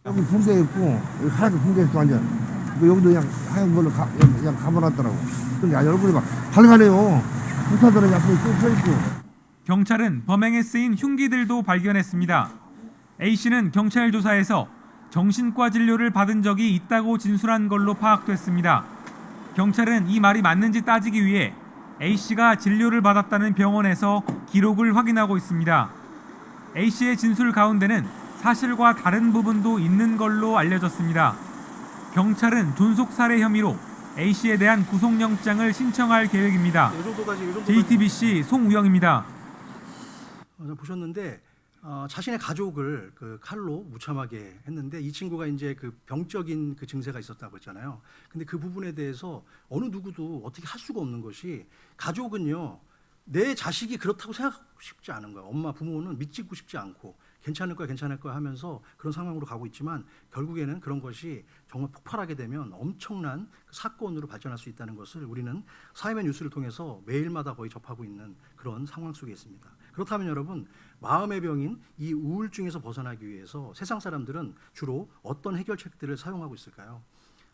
여기 붕대 있고 여기 하얗게 붕대 있고 완전 여기도 그냥 하얀 걸로 그냥 감아놨더라고. 근데 얼굴이 막 밝아네요. 부사들은 앞에 쭉 서있고.
경찰은 범행에 쓰인 흉기들도 발견했습니다. A씨는 경찰 조사에서 정신과 진료를 받은 적이 있다고 진술한 걸로 파악됐습니다. 경찰은 이 말이 맞는지 따지기 위해 A씨가 진료를 받았다는 병원에서 기록을 확인하고 있습니다. A씨의 진술 가운데는 사실과 다른 부분도 있는 걸로 알려졌습니다. 경찰은 존속살해 혐의로 A씨에 대한 구속영장을 신청할 계획입니다. JTBC 송우영입니다.
보셨는데 자신의 가족을 그 칼로 무참하게 했는데, 이 친구가 이제 그 병적인 그 증세가 있었다고 했잖아요. 근데 그 부분에 대해서 어느 누구도 어떻게 할 수가 없는 것이, 가족은요 내 자식이 그렇다고 생각하고 싶지 않은 거야. 엄마 부모는 믿고 싶지 않고 괜찮을 거야 하면서 그런 상황으로 가고 있지만, 결국에는 그런 것이 정말 폭발하게 되면 엄청난 사건으로 발전할 수 있다는 것을 우리는 사회면 뉴스를 통해서 매일마다 거의 접하고 있는 그런 상황 속에 있습니다. 그렇다면 여러분, 마음의 병인 이 우울증에서 벗어나기 위해서 세상 사람들은 주로 어떤 해결책들을 사용하고 있을까요?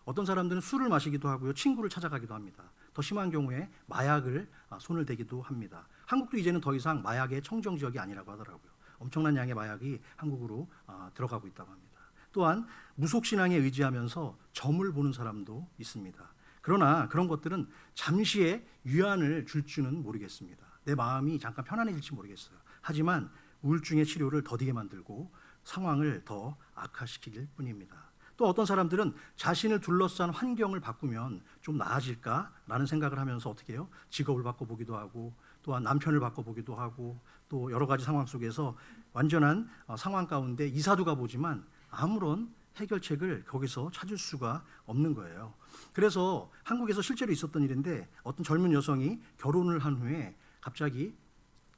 어떤 사람들은 술을 마시기도 하고요, 친구를 찾아가기도 합니다. 더 심한 경우에 마약을 손을 대기도 합니다. 한국도 이제는 더 이상 마약의 청정 지역이 아니라고 하더라고요. 엄청난 양의 마약이 한국으로 들어가고 있다고 합니다. 또한 무속신앙에 의지하면서 점을 보는 사람도 있습니다. 그러나 그런 것들은 잠시의 위안을 줄지는 모르겠습니다. 내 마음이 잠깐 편안해질지 모르겠어요. 하지만 우울증의 치료를 더디게 만들고 상황을 더 악화시킬 뿐입니다. 또 어떤 사람들은 자신을 둘러싼 환경을 바꾸면 좀 나아질까라는 생각을 하면서 어떻게 해요? 직업을 바꿔보기도 하고, 또한 남편을 바꿔보기도 하고, 또 여러 가지 상황 속에서 완전한 상황 가운데 이사도 가보지만 아무런 해결책을 거기서 찾을 수가 없는 거예요. 그래서 한국에서 실제로 있었던 일인데, 어떤 젊은 여성이 결혼을 한 후에 갑자기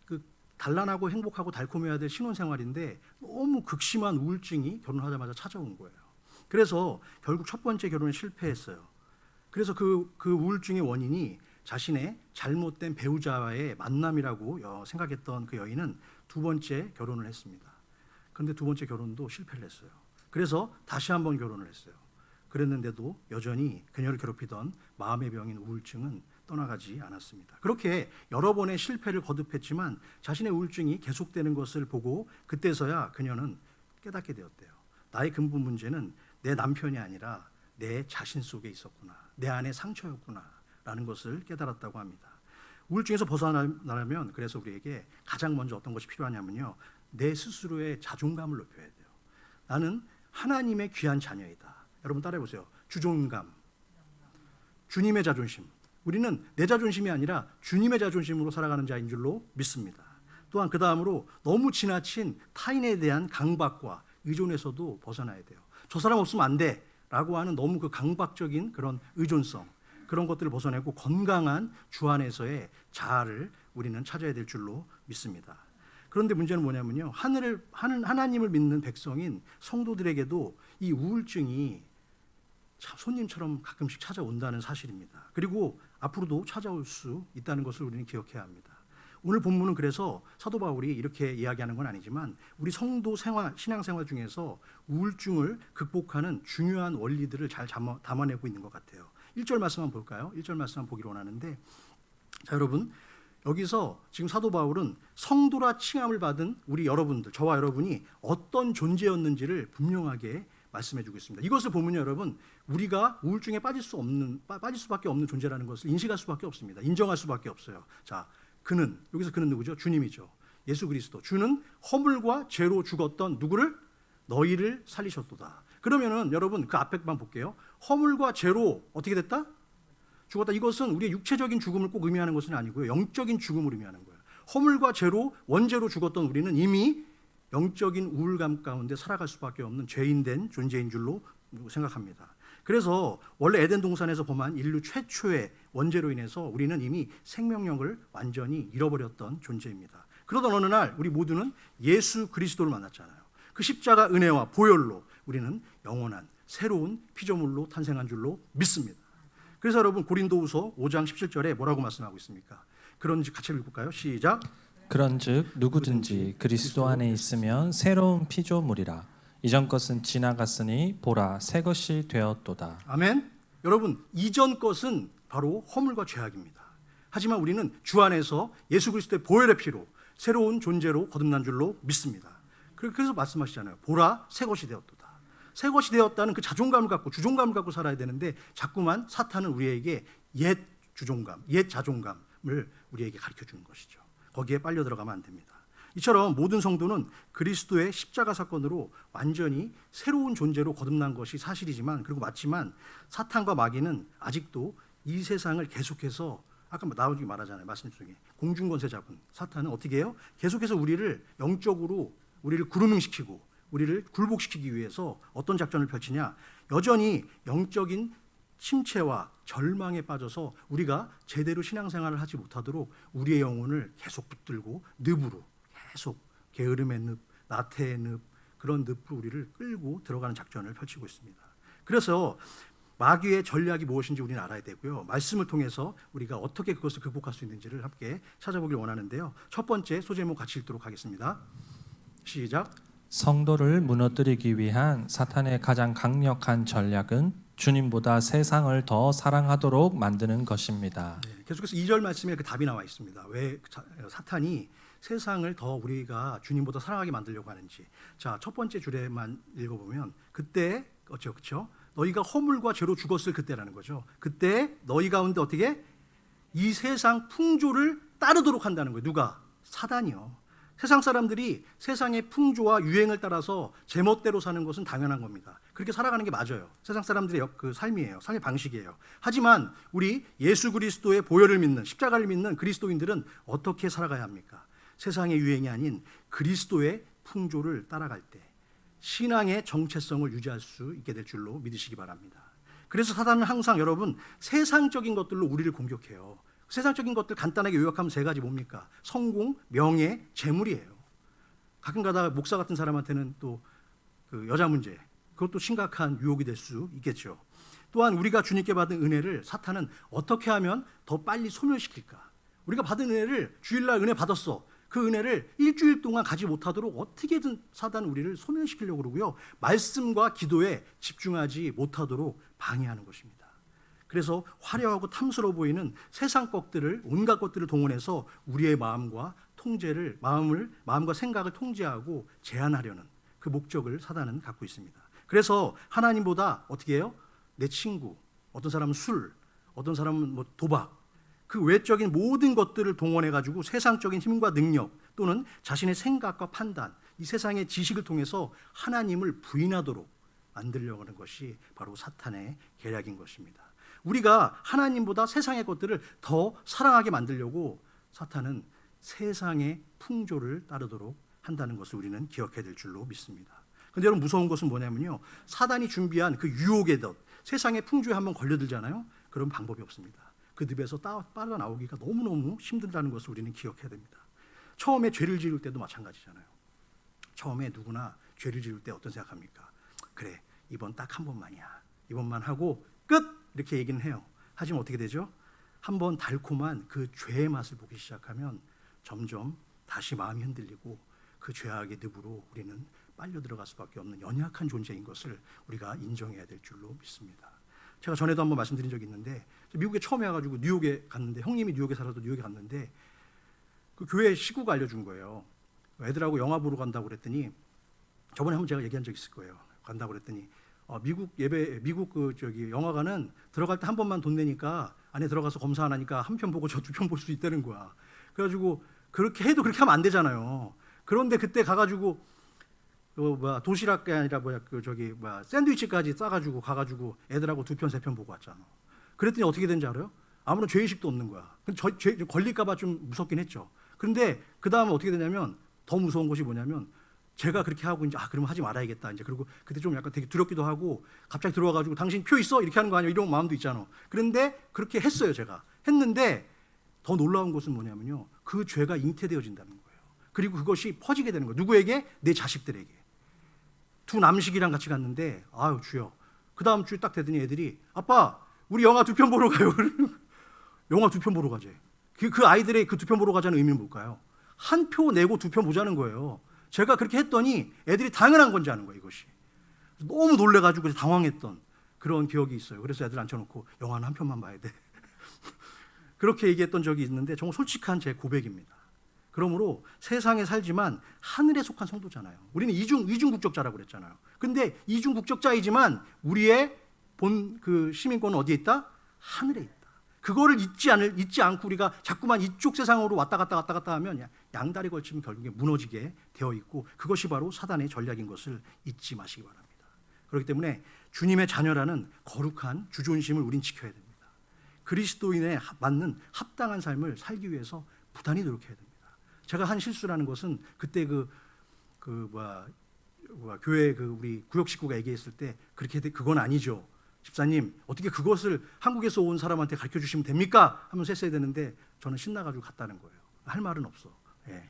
그 단란하고 행복하고 달콤해야 될 신혼생활인데 너무 극심한 우울증이 결혼하자마자 찾아온 거예요. 그래서 결국 첫 번째 결혼에 실패했어요. 그래서 그 우울증의 원인이 자신의 잘못된 배우자와의 만남이라고 생각했던 그 여인은 두 번째 결혼을 했습니다. 그런데 두 번째 결혼도 실패를 했어요. 그래서 다시 한번 결혼을 했어요. 그랬는데도 여전히 그녀를 괴롭히던 마음의 병인 우울증은 떠나가지 않았습니다. 그렇게 여러 번의 실패를 거듭했지만 자신의 우울증이 계속되는 것을 보고 그때서야 그녀는 깨닫게 되었대요. 나의 근본 문제는 내 남편이 아니라 내 자신 속에 있었구나. 내 안에 상처였구나 라는 것을 깨달았다고 합니다. 우울증에서 벗어나려면 그래서 우리에게 가장 먼저 어떤 것이 필요하냐면요, 내 스스로의 자존감을 높여야 돼요. 나는 하나님의 귀한 자녀이다. 여러분 따라해 보세요. 주존감, 주님의 자존심. 우리는 내 자존심이 아니라 주님의 자존심으로 살아가는 자인 줄로 믿습니다. 또한 그 다음으로 너무 지나친 타인에 대한 강박과 의존에서도 벗어나야 돼요. 저 사람 없으면 안 돼 라고 하는 너무 그 강박적인 그런 의존성, 그런 것들을 벗어내고 건강한 주 안에서의 자아를 우리는 찾아야 될 줄로 믿습니다. 그런데 문제는 뭐냐면요, 하나님을 믿는 백성인 성도들에게도 이 우울증이 참 손님처럼 가끔씩 찾아온다는 사실입니다. 그리고 앞으로도 찾아올 수 있다는 것을 우리는 기억해야 합니다. 오늘 본문은 그래서 사도 바울이 이렇게 이야기하는 건 아니지만 우리 성도 신앙생활 중에서 우울증을 극복하는 중요한 원리들을 잘 담아내고 있는 것 같아요. 1절 말씀 한번 볼까요? 1절 말씀 한번 보기로 원하는데, 자 여러분, 여기서 지금 사도 바울은 성도라 칭함을 받은 우리 여러분들, 저와 여러분이 어떤 존재였는지를 분명하게 말씀해주고 있습니다. 이것을 보면요, 여러분, 우리가 우울증에 빠질 수밖에 없는 존재라는 것을 인식할 수밖에 없습니다. 인정할 수밖에 없어요. 자, 그는, 여기서 그는 누구죠? 주님이죠. 예수 그리스도. 주는 허물과 죄로 죽었던 누구를? 너희를 살리셨도다. 그러면은 여러분 그 앞에만 볼게요. 허물과 죄로 어떻게 됐다? 죽었다. 이것은 우리의 육체적인 죽음을 꼭 의미하는 것은 아니고요, 영적인 죽음을 의미하는 거예요. 허물과 죄로, 원죄로 죽었던 우리는 이미 영적인 우울감 가운데 살아갈 수밖에 없는 죄인된 존재인 줄로 생각합니다. 그래서 원래 에덴 동산에서 범한 인류 최초의 원죄로 인해서 우리는 이미 생명력을 완전히 잃어버렸던 존재입니다. 그러던 어느 날 우리 모두는 예수 그리스도를 만났잖아요. 그 십자가 은혜와 보혈로 우리는 영원한 새로운 피조물로 탄생한 줄로 믿습니다. 그래서 여러분 고린도후서 5장 17절에 뭐라고 말씀하고 있습니까? 그런즉 같이 읽을까요? 시작.
그런즉 누구든지 그리스도 안에 있으면 새로운 피조물이라. 이전 것은 지나갔으니 보라 새 것이 되었도다.
아멘. 여러분, 이전 것은 바로 허물과 죄악입니다. 하지만 우리는 주 안에서 예수 그리스도의 보혈의 피로 새로운 존재로 거듭난 줄로 믿습니다. 그래서 말씀하시잖아요. 보라 새 것이 되었도다. 새 것이 되었다는 그 자존감을 갖고, 주존감을 갖고 살아야 되는데 자꾸만 사탄은 우리에게 옛 주존감, 옛 자존감을 우리에게 가르쳐주는 것이죠. 거기에 빨려 들어가면 안 됩니다. 이처럼 모든 성도는 그리스도의 십자가 사건으로 완전히 새로운 존재로 거듭난 것이 사실이지만, 그리고 맞지만 사탄과 마귀는 아직도 이 세상을 계속해서, 아까 나오기 말하잖아요, 말씀 중에 공중권세 잡은 사탄은 어떻게 해요? 계속해서 우리를 영적으로 우리를 그루밍시키고 우리를 굴복시키기 위해서 어떤 작전을 펼치냐, 여전히 영적인 침체와 절망에 빠져서 우리가 제대로 신앙생활을 하지 못하도록 우리의 영혼을 계속 붙들고 늪으로, 계속 게으름의 늪, 나태의 늪, 그런 늪으로 우리를 끌고 들어가는 작전을 펼치고 있습니다. 그래서 마귀의 전략이 무엇인지 우리는 알아야 되고요, 말씀을 통해서 우리가 어떻게 그것을 극복할 수 있는지를 함께 찾아보길 원하는데요. 첫 번째 소제목 같이 읽도록 하겠습니다. 시작.
성도를 무너뜨리기 위한 사탄의 가장 강력한 전략은 주님보다 세상을 더 사랑하도록 만드는 것입니다.
네, 계속해서 2절 말씀에 그 답이 나와 있습니다. 왜 사탄이 세상을 더 우리가 주님보다 사랑하게 만들려고 하는지. 자, 첫 번째 줄에만 읽어보면 그때 그렇죠? 너희가 허물과 죄로 죽었을 그때라는 거죠. 그때 너희 가운데 어떻게 이 세상 풍조를 따르도록 한다는 거예요. 누가? 사단이요. 세상 사람들이 세상의 풍조와 유행을 따라서 제멋대로 사는 것은 당연한 겁니다. 그렇게 살아가는 게 맞아요. 세상 사람들의 그 삶이에요. 삶의 방식이에요. 하지만 우리 예수 그리스도의 보혈을 믿는, 십자가를 믿는 그리스도인들은 어떻게 살아가야 합니까? 세상의 유행이 아닌 그리스도의 풍조를 따라갈 때 신앙의 정체성을 유지할 수 있게 될 줄로 믿으시기 바랍니다. 그래서 사단은 항상 여러분 세상적인 것들로 우리를 공격해요. 세상적인 것들 간단하게 요약하면 세 가지 뭡니까? 성공, 명예, 재물이에요. 가끔 가다가 목사 같은 사람한테는 또 그 여자 문제, 그것도 심각한 유혹이 될 수 있겠죠. 또한 우리가 주님께 받은 은혜를 사탄은 어떻게 하면 더 빨리 소멸시킬까? 우리가 받은 은혜를 주일날 은혜 받았어. 그 은혜를 일주일 동안 가지 못하도록 어떻게든 사단은 우리를 소멸시키려고 그러고요, 말씀과 기도에 집중하지 못하도록 방해하는 것입니다. 그래서 화려하고 탐스러워 보이는 세상 것들을, 온갖 것들을 동원해서 우리의 마음과 마음과 생각을 통제하고 제한하려는 그 목적을 사단은 갖고 있습니다. 그래서 하나님보다 어떻게 해요? 내 친구, 어떤 사람은 술, 어떤 사람은 뭐 도박, 그 외적인 모든 것들을 동원해 가지고 세상적인 힘과 능력 또는 자신의 생각과 판단, 이 세상의 지식을 통해서 하나님을 부인하도록 만들려고 하는 것이 바로 사탄의 계략인 것입니다. 우리가 하나님보다 세상의 것들을 더 사랑하게 만들려고 사탄은 세상의 풍조를 따르도록 한다는 것을 우리는 기억해야 될 줄로 믿습니다. 그런데 여러분 무서운 것은 뭐냐면요, 사단이 준비한 그 유혹의 덫, 세상의 풍조에 한번 걸려들잖아요. 그런 방법이 없습니다. 그 늪에서 빠져나오기가 너무너무 힘들다는 것을 우리는 기억해야 됩니다. 처음에 죄를 지을 때도 마찬가지잖아요. 처음에 누구나 죄를 지을 때 어떤 생각합니까? 그래, 이번 딱 한 번만이야. 이번만 하고 끝! 이렇게 얘기는 해요. 하지만 어떻게 되죠? 한번 달콤한 그 죄의 맛을 보기 시작하면 점점 다시 마음이 흔들리고 그 죄악의 늪으로 우리는 빨려 들어갈 수밖에 없는 연약한 존재인 것을 우리가 인정해야 될 줄로 믿습니다. 제가 전에도 한번 말씀드린 적이 있는데, 미국에 처음에 와가지고 뉴욕에 갔는데, 형님이 뉴욕에 살아도 뉴욕에 갔는데 그 교회 식구가 알려준 거예요. 애들하고 영화 보러 간다고 그랬더니, 저번에 한번 제가 얘기한 적 있을 거예요. 간다고 그랬더니 미국 영화관은 들어갈 때 한 번만 돈 내니까 안에 들어가서 검사 안 하니까 한 편 보고 저 두 편 볼 수 있다는 거야. 그래가지고 그렇게 해도 그렇게 하면 안 되잖아요. 그런데 그때 가가지고 도시락이 아니라 샌드위치까지 싸가지고 가가지고 애들하고 두 편 세 편 보고 왔잖아. 그랬더니 어떻게 된지 알아요? 아무런 죄의식도 없는 거야. 걸릴까봐 좀 무섭긴 했죠. 그런데 그 다음에 어떻게 되냐면, 더 무서운 것이 뭐냐면, 제가 그렇게 하고 이제 그러면 하지 말아야겠다. 이제 그리고 그때 좀 약간 되게 두렵기도 하고, 갑자기 들어와가지고 당신 표 있어? 이렇게 하는 거 아니야? 이런 마음도 있잖아. 그런데 그렇게 했어요. 제가 했는데 더 놀라운 것은 뭐냐면요, 그 죄가 잉태되어진다는 거예요. 그리고 그것이 퍼지게 되는 거예요. 누구에게? 내 자식들에게. 두 남식이랑 같이 갔는데, 아유 주여, 그 다음 주에 딱 되더니 애들이, 아빠 우리 영화 두 편 보러 가요. 영화 두 편 보러 가재. 그 아이들의 그 두 편 보러 가자는 의미는 뭘까요? 한 표 내고 두 편 보자는 거예요. 제가 그렇게 했더니 애들이 당연한 건지 아는 거예요. 이것이 너무 놀래가지고 당황했던 그런 기억이 있어요. 그래서 애들 앉혀놓고 영화는 한 편만 봐야 돼. 그렇게 얘기했던 적이 있는데 정말 솔직한 제 고백입니다. 그러므로 세상에 살지만 하늘에 속한 성도잖아요. 우리는 이중 국적자라고 그랬잖아요. 근데 이중 국적자이지만 우리의 본 그 시민권은 어디에 있다? 하늘에 있다. 그거를 잊지 않고 우리가 자꾸만 이쪽 세상으로 왔다 갔다 하면 양다리 걸치면 결국에 무너지게 되어 있고, 그것이 바로 사단의 전략인 것을 잊지 마시기 바랍니다. 그렇기 때문에 주님의 자녀라는 거룩한 주존심을 우린 지켜야 됩니다. 그리스도인에 맞는 합당한 삶을 살기 위해서 부단히 노력해야 됩니다. 제가 한 실수라는 것은 그때 교회 우리 구역 식구가 얘기했을 때 그렇게 그건 아니죠. 집사님 어떻게 그것을 한국에서 온 사람한테 가르쳐 주시면 됩니까? 하면서 했어야 되는데 저는 신나가지고 갔다는 거예요. 할 말은 없어. 예.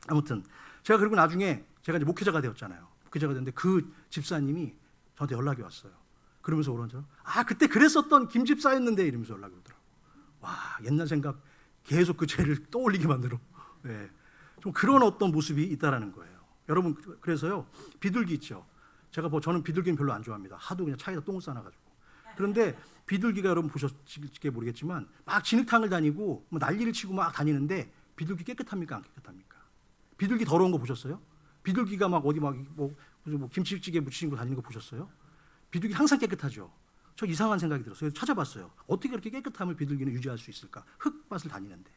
아무튼 제가 그리고 나중에 제가 이제 목회자가 되었잖아요. 목회자가 됐는데 그 집사님이 저한테 연락이 왔어요. 그러면서 그러죠. 그때 그랬었던 김 집사였는데 이러면서 연락이 오더라고. 와, 옛날 생각 계속 그 죄를 떠올리게 만들어. 예. 좀 그런 어떤 모습이 있다라는 거예요. 여러분, 그래서요 비둘기 있죠. 저는 비둘기는 별로 안 좋아합니다. 하도 그냥 차에다 똥을 싸놔가지고. 그런데 비둘기가 여러분 보셨을지 모르겠지만 막 진흙탕을 다니고 난리를 치고 막 다니는데 비둘기 깨끗합니까? 안 깨끗합니까? 비둘기 더러운 거 보셨어요? 비둘기가 막 어디 김치찌개 묻히고 다니는 거 보셨어요? 비둘기 항상 깨끗하죠. 저 이상한 생각이 들었어요. 찾아봤어요. 어떻게 그렇게 깨끗함을 비둘기는 유지할 수 있을까? 흙밭을 다니는데.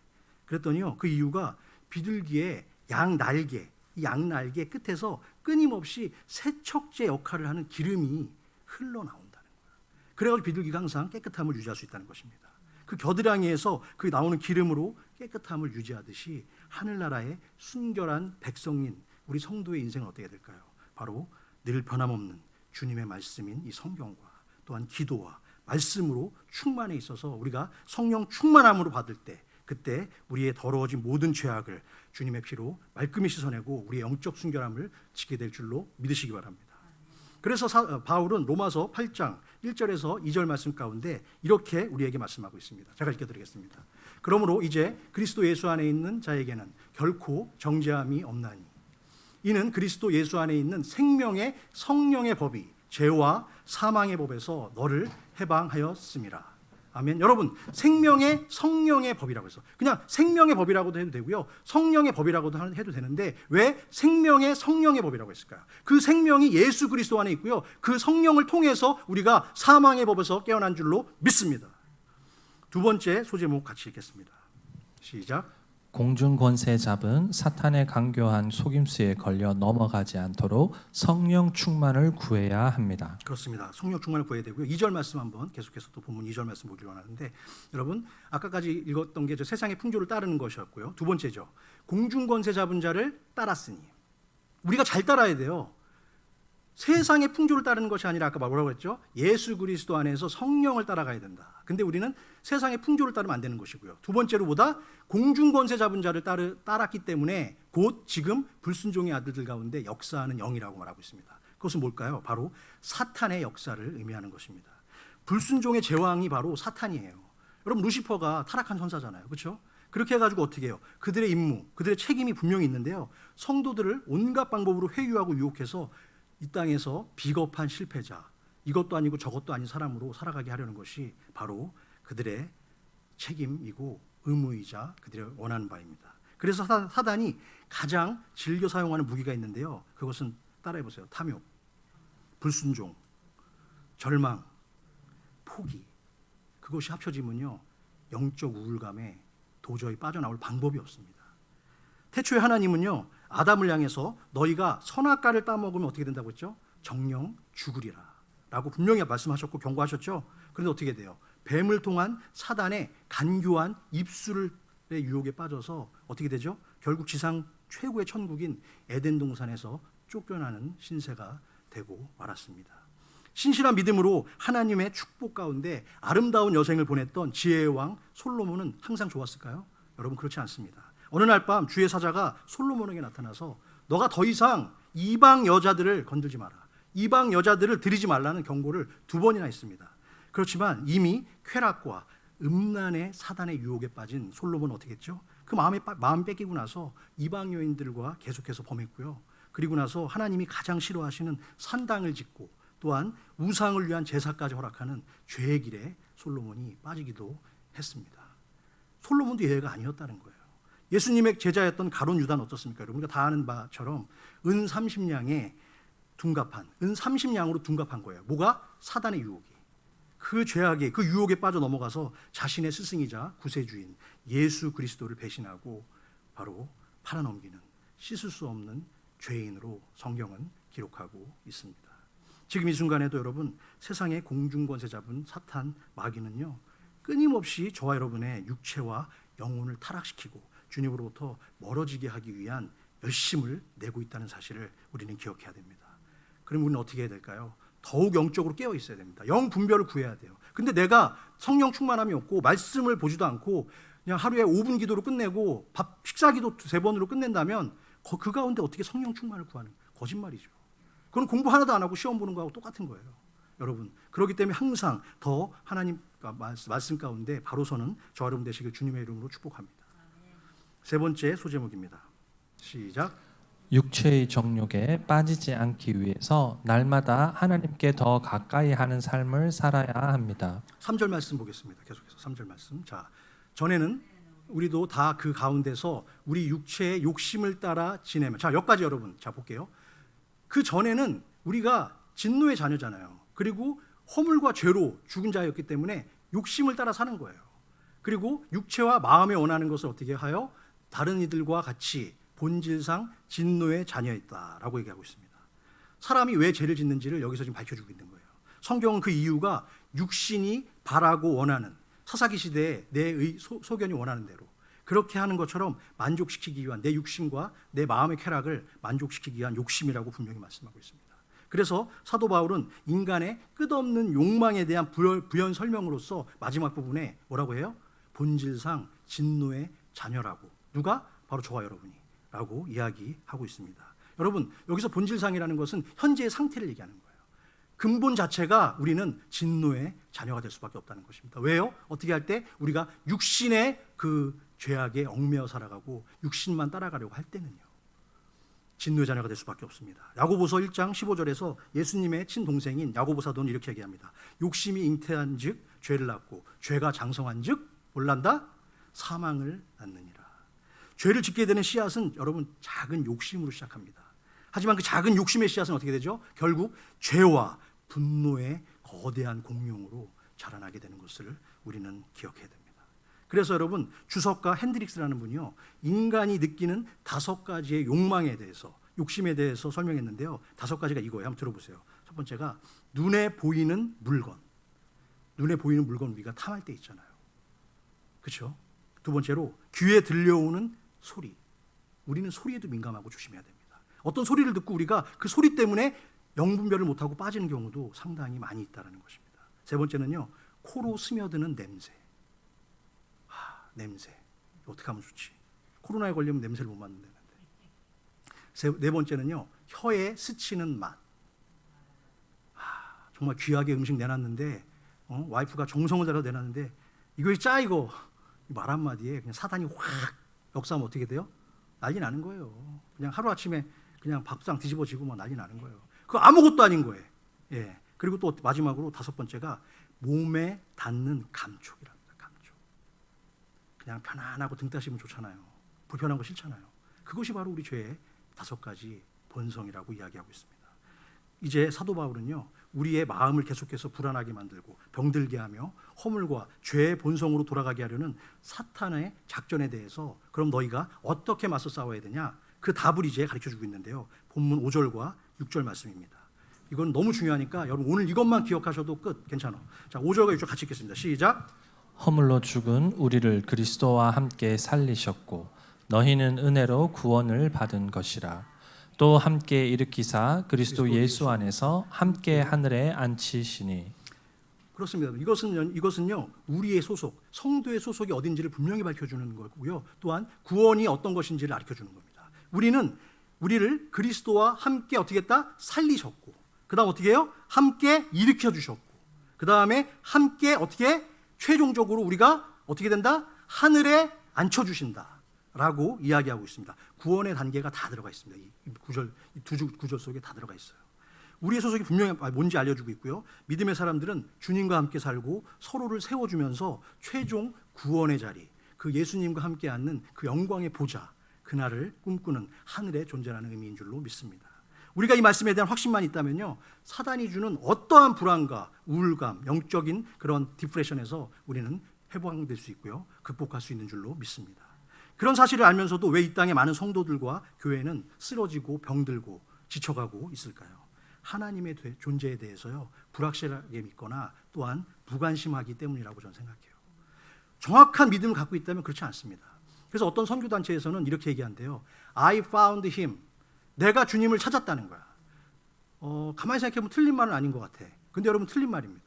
그랬더니요, 그 이유가 비둘기의 양날개 끝에서 끊임없이 세척제 역할을 하는 기름이 흘러나온다는 거예요. 그래가지고 비둘기가 항상 깨끗함을 유지할 수 있다는 것입니다. 그 겨드랑이에서 그 나오는 기름으로 깨끗함을 유지하듯이 하늘나라의 순결한 백성인 우리 성도의 인생은 어떻게 될까요? 바로 늘 변함없는 주님의 말씀인 이 성경과 또한 기도와 말씀으로 충만해 있어서 우리가 성령 충만함으로 받을 때, 그때 우리의 더러워진 모든 죄악을 주님의 피로 말끔히 씻어내고 우리의 영적 순결함을 지게 될 줄로 믿으시기 바랍니다. 그래서 바울은 로마서 8장 1절에서 2절 말씀 가운데 이렇게 우리에게 말씀하고 있습니다. 제가 읽어드리겠습니다. 그러므로 이제 그리스도 예수 안에 있는 자에게는 결코 정죄함이 없나니 이는 그리스도 예수 안에 있는 생명의 성령의 법이 죄와 사망의 법에서 너를 해방하였음이라. 아멘. 여러분, 생명의 성령의 법이라고 해서 그냥 생명의 법이라고도 해도 되고요, 성령의 법이라고도 해도 되는데 왜 생명의 성령의 법이라고 했을까요? 그 생명이 예수 그리스도 안에 있고요, 그 성령을 통해서 우리가 사망의 법에서 깨어난 줄로 믿습니다. 두 번째 소제목 같이 읽겠습니다. 시작.
공중 권세 잡은 사탄의 강교한 속임수에 걸려 넘어가지 않도록 성령 충만을 구해야 합니다.
그렇습니다. 성령 충만을 구해야 되고요. 2절 말씀 한번 계속해서 또 본문 2절 말씀 보기를 원하는데, 여러분 아까까지 읽었던 게 저 세상의 풍조를 따르는 것이었고요. 두 번째죠. 공중 권세 잡은 자를 따랐으니, 우리가 잘 따라야 돼요. 세상의 풍조를 따르는 것이 아니라 아까 뭐라고 했죠? 예수 그리스도 안에서 성령을 따라가야 된다. 근데 우리는 세상의 풍조를 따르면 안 되는 것이고요. 두 번째로 보다 공중 권세 잡은 자를 따랐기 때문에 곧 지금 불순종의 아들들 가운데 역사하는 영이라고 말하고 있습니다. 그것은 뭘까요? 바로 사탄의 역사를 의미하는 것입니다. 불순종의 제왕이 바로 사탄이에요. 여러분 루시퍼가 타락한 천사잖아요. 그렇죠? 그렇게 해가지고 어떻게 해요? 그들의 임무, 그들의 책임이 분명히 있는데요. 성도들을 온갖 방법으로 회유하고 유혹해서 이 땅에서 비겁한 실패자, 이것도 아니고 저것도 아닌 사람으로 살아가게 하려는 것이 바로 그들의 책임이고 의무이자 그들의 원하는 바입니다. 그래서 사단이 가장 즐겨 사용하는 무기가 있는데요. 그것은 따라해보세요. 탐욕, 불순종, 절망, 포기. 그것이 합쳐지면요, 영적 우울감에 도저히 빠져나올 방법이 없습니다. 태초에 하나님은요, 아담을 향해서 너희가 선악과를 따먹으면 어떻게 된다고 했죠? 정령 죽으리라 라고 분명히 말씀하셨고 경고하셨죠. 그런데 어떻게 돼요? 뱀을 통한 사단의 간교한 입술의 유혹에 빠져서 어떻게 되죠? 결국 지상 최고의 천국인 에덴 동산에서 쫓겨나는 신세가 되고 말았습니다. 신실한 믿음으로 하나님의 축복 가운데 아름다운 여생을 보냈던 지혜의 왕 솔로몬은 항상 좋았을까요? 여러분 그렇지 않습니다. 어느 날 밤 주의 사자가 솔로몬에게 나타나서 너가 더 이상 이방 여자들을 건들지 마라, 이방 여자들을 들이지 말라는 경고를 2번이나 했습니다. 그렇지만 이미 쾌락과 음란의 사단의 유혹에 빠진 솔로몬은 어떻게 했죠? 그 마음 뺏기고 나서 이방 여인들과 계속해서 범했고요. 그리고 나서 하나님이 가장 싫어하시는 산당을 짓고 또한 우상을 위한 제사까지 허락하는 죄의 길에 솔로몬이 빠지기도 했습니다. 솔로몬도 예외가 아니었다는 거예요. 예수님의 제자였던 가룟 유다는 어떻습니까? 여러분, 우리가 다 아는 바처럼 은 30냥에 둔갑한, 은 30냥으로 둔갑한 거예요. 뭐가? 사단의 유혹이. 그 죄악에, 그 유혹에 빠져 넘어가서 자신의 스승이자 구세주인 예수 그리스도를 배신하고 바로 팔아넘기는, 씻을 수 없는 죄인으로 성경은 기록하고 있습니다. 지금 이 순간에도 여러분, 세상의 공중권세 잡은 사탄 마귀는요, 끊임없이 저와 여러분의 육체와 영혼을 타락시키고 주님으로부터 멀어지게 하기 위한 열심을 내고 있다는 사실을 우리는 기억해야 됩니다. 그럼 우리는 어떻게 해야 될까요? 더욱 영적으로 깨어 있어야 됩니다. 영 분별을 구해야 돼요. 근데 내가 성령 충만함이 없고 말씀을 보지도 않고 그냥 하루에 5분 기도로 끝내고 식사 기도 3번으로 끝낸다면 그 가운데 어떻게 성령 충만을 구하는 거짓말이죠. 그건 공부 하나도 안 하고 시험 보는 거하고 똑같은 거예요. 여러분, 그렇기 때문에 항상 더 하나님 말씀 가운데 바로 서는 저와 여러분 되시길 주님의 이름으로 축복합니다. 3번째 소제목입니다. 시작.
육체의 정욕에 빠지지 않기 위해서 날마다 하나님께 더 가까이 하는 삶을 살아야 합니다.
3절 말씀 보겠습니다. 계속해서 3절 말씀. 자, 전에는 우리도 다 그 가운데서 우리 육체의 욕심을 따라 지내면, 자, 여기까지 여러분, 자 볼게요. 그 전에는 우리가 진노의 자녀잖아요. 그리고 허물과 죄로 죽은 자였기 때문에 욕심을 따라 사는 거예요. 그리고 육체와 마음에 원하는 것을 어떻게 하여 다른 이들과 같이 본질상 진노의 자녀였다라고 얘기하고 있습니다. 사람이 왜 죄를 짓는지를 여기서 지금 밝혀주고 있는 거예요. 성경은 그 이유가 육신이 바라고 원하는, 사사기 시대에 내 소견이 원하는 대로 그렇게 하는 것처럼 만족시키기 위한, 내 육신과 내 마음의 쾌락을 만족시키기 위한 욕심이라고 분명히 말씀하고 있습니다. 그래서 사도 바울은 인간의 끝없는 욕망에 대한 부연 설명으로서 마지막 부분에 뭐라고 해요? 본질상 진노의 자녀라고. 누가? 바로 저와 여러분이 라고 이야기하고 있습니다. 여러분, 여기서 본질상이라는 것은 현재의 상태를 얘기하는 거예요. 근본 자체가 우리는 진노의 자녀가 될 수밖에 없다는 것입니다. 왜요? 어떻게 할 때? 우리가 육신의 그 죄악에 얽매여 살아가고 육신만 따라가려고 할 때는요, 진노의 자녀가 될 수밖에 없습니다. 야고보서 1장 15절에서 예수님의 친동생인 야고보 사도는 이렇게 얘기합니다. 욕심이 잉태한 즉 죄를 낳고 죄가 장성한 즉 뭘난다? 사망을 낳느니라. 죄를 짓게 되는 씨앗은 여러분 작은 욕심으로 시작합니다. 하지만 그 작은 욕심의 씨앗은 어떻게 되죠? 결국 죄와 분노의 거대한 공룡으로 자라나게 되는 것을 우리는 기억해야 됩니다. 그래서 여러분 주석가 핸드릭스라는 분이요, 인간이 느끼는 5가지의 욕망에 대해서, 욕심에 대해서 설명했는데요. 5가지가 이거예요. 한번 들어보세요. 첫 번째가 눈에 보이는 물건. 눈에 보이는 물건 우리가 탐할 때 있잖아요. 그렇죠? 두 번째로 귀에 들려오는 소리. 우리는 소리에도 민감하고 조심해야 됩니다. 어떤 소리를 듣고 우리가 그 소리 때문에 영분별을 못하고 빠지는 경우도 상당히 많이 있다는 것입니다. 세 번째는요, 코로 스며드는 냄새. 냄새. 어떻게 하면 좋지? 코로나에 걸리면 냄새를 못 맡는다는데. 네 번째는요, 혀에 스치는 맛. 정말 귀하게 음식 내놨는데 와이프가 정성을 들여서 내놨는데 이거 짜 이거 말 한마디에 그냥 사단이 확 역사하면 어떻게 돼요? 난리 나는 거예요. 그냥 하루아침에 그냥 밥상 뒤집어지고 막 난리 나는 거예요. 그거 아무것도 아닌 거예요. 예. 그리고 또 마지막으로 5번째가 몸에 닿는 감촉이랍니다. 감촉. 그냥 편안하고 등 따시면 좋잖아요. 불편한 거 싫잖아요. 그것이 바로 우리 죄의 5가지 본성이라고 이야기하고 있습니다. 이제 사도 바울은요, 우리의 마음을 계속해서 불안하게 만들고 병들게 하며 허물과 죄의 본성으로 돌아가게 하려는 사탄의 작전에 대해서 그럼 너희가 어떻게 맞서 싸워야 되냐, 그 답을 이제 가르쳐주고 있는데요. 본문 5절과 6절 말씀입니다. 이건 너무 중요하니까 여러분 오늘 이것만 기억하셔도 끝. 괜찮아. 자, 5절과 6절 같이 읽겠습니다. 시작.
허물로 죽은 우리를 그리스도와 함께 살리셨고 너희는 은혜로 구원을 받은 것이라. 또 함께 일으키사 그리스도 예수 안에서 함께 하늘에 앉히시니.
그렇습니다. 이것은요 우리의 소속, 성도의 소속이 어딘지를 분명히 밝혀주는 거고요. 또한 구원이 어떤 것인지를 가르쳐주는 겁니다. 우리를 그리스도와 함께 어떻게 했다? 살리셨고, 그 다음 어떻게 해요? 함께 일으켜 주셨고, 그 다음에 함께 어떻게 최종적으로 우리가 어떻게 된다? 하늘에 앉혀주신다 라고 이야기하고 있습니다. 구원의 단계가 다 들어가 있습니다. 이 두 구절 속에 다 들어가 있어요. 우리의 소속이 분명히 뭔지 알려주고 있고요. 믿음의 사람들은 주님과 함께 살고 서로를 세워주면서 최종 구원의 자리, 그 예수님과 함께 앉는 그 영광의 보좌, 그날을 꿈꾸는 하늘에 존재하는 의미인 줄로 믿습니다. 우리가 이 말씀에 대한 확신만 있다면요, 사단이 주는 어떠한 불안과 우울감, 영적인 그런 디프레션에서 우리는 해방될 수 있고요, 극복할 수 있는 줄로 믿습니다. 그런 사실을 알면서도 왜 이 땅의 많은 성도들과 교회는 쓰러지고 병들고 지쳐가고 있을까요? 하나님의 존재에 대해서요 불확실하게 믿거나 또한 무관심하기 때문이라고 저는 생각해요. 정확한 믿음을 갖고 있다면 그렇지 않습니다. 그래서 어떤 선교단체에서는 이렇게 얘기한대요. I found him. 내가 주님을 찾았다는 거야. 가만히 생각해보면 틀린 말은 아닌 것 같아. 근데 여러분 틀린 말입니다.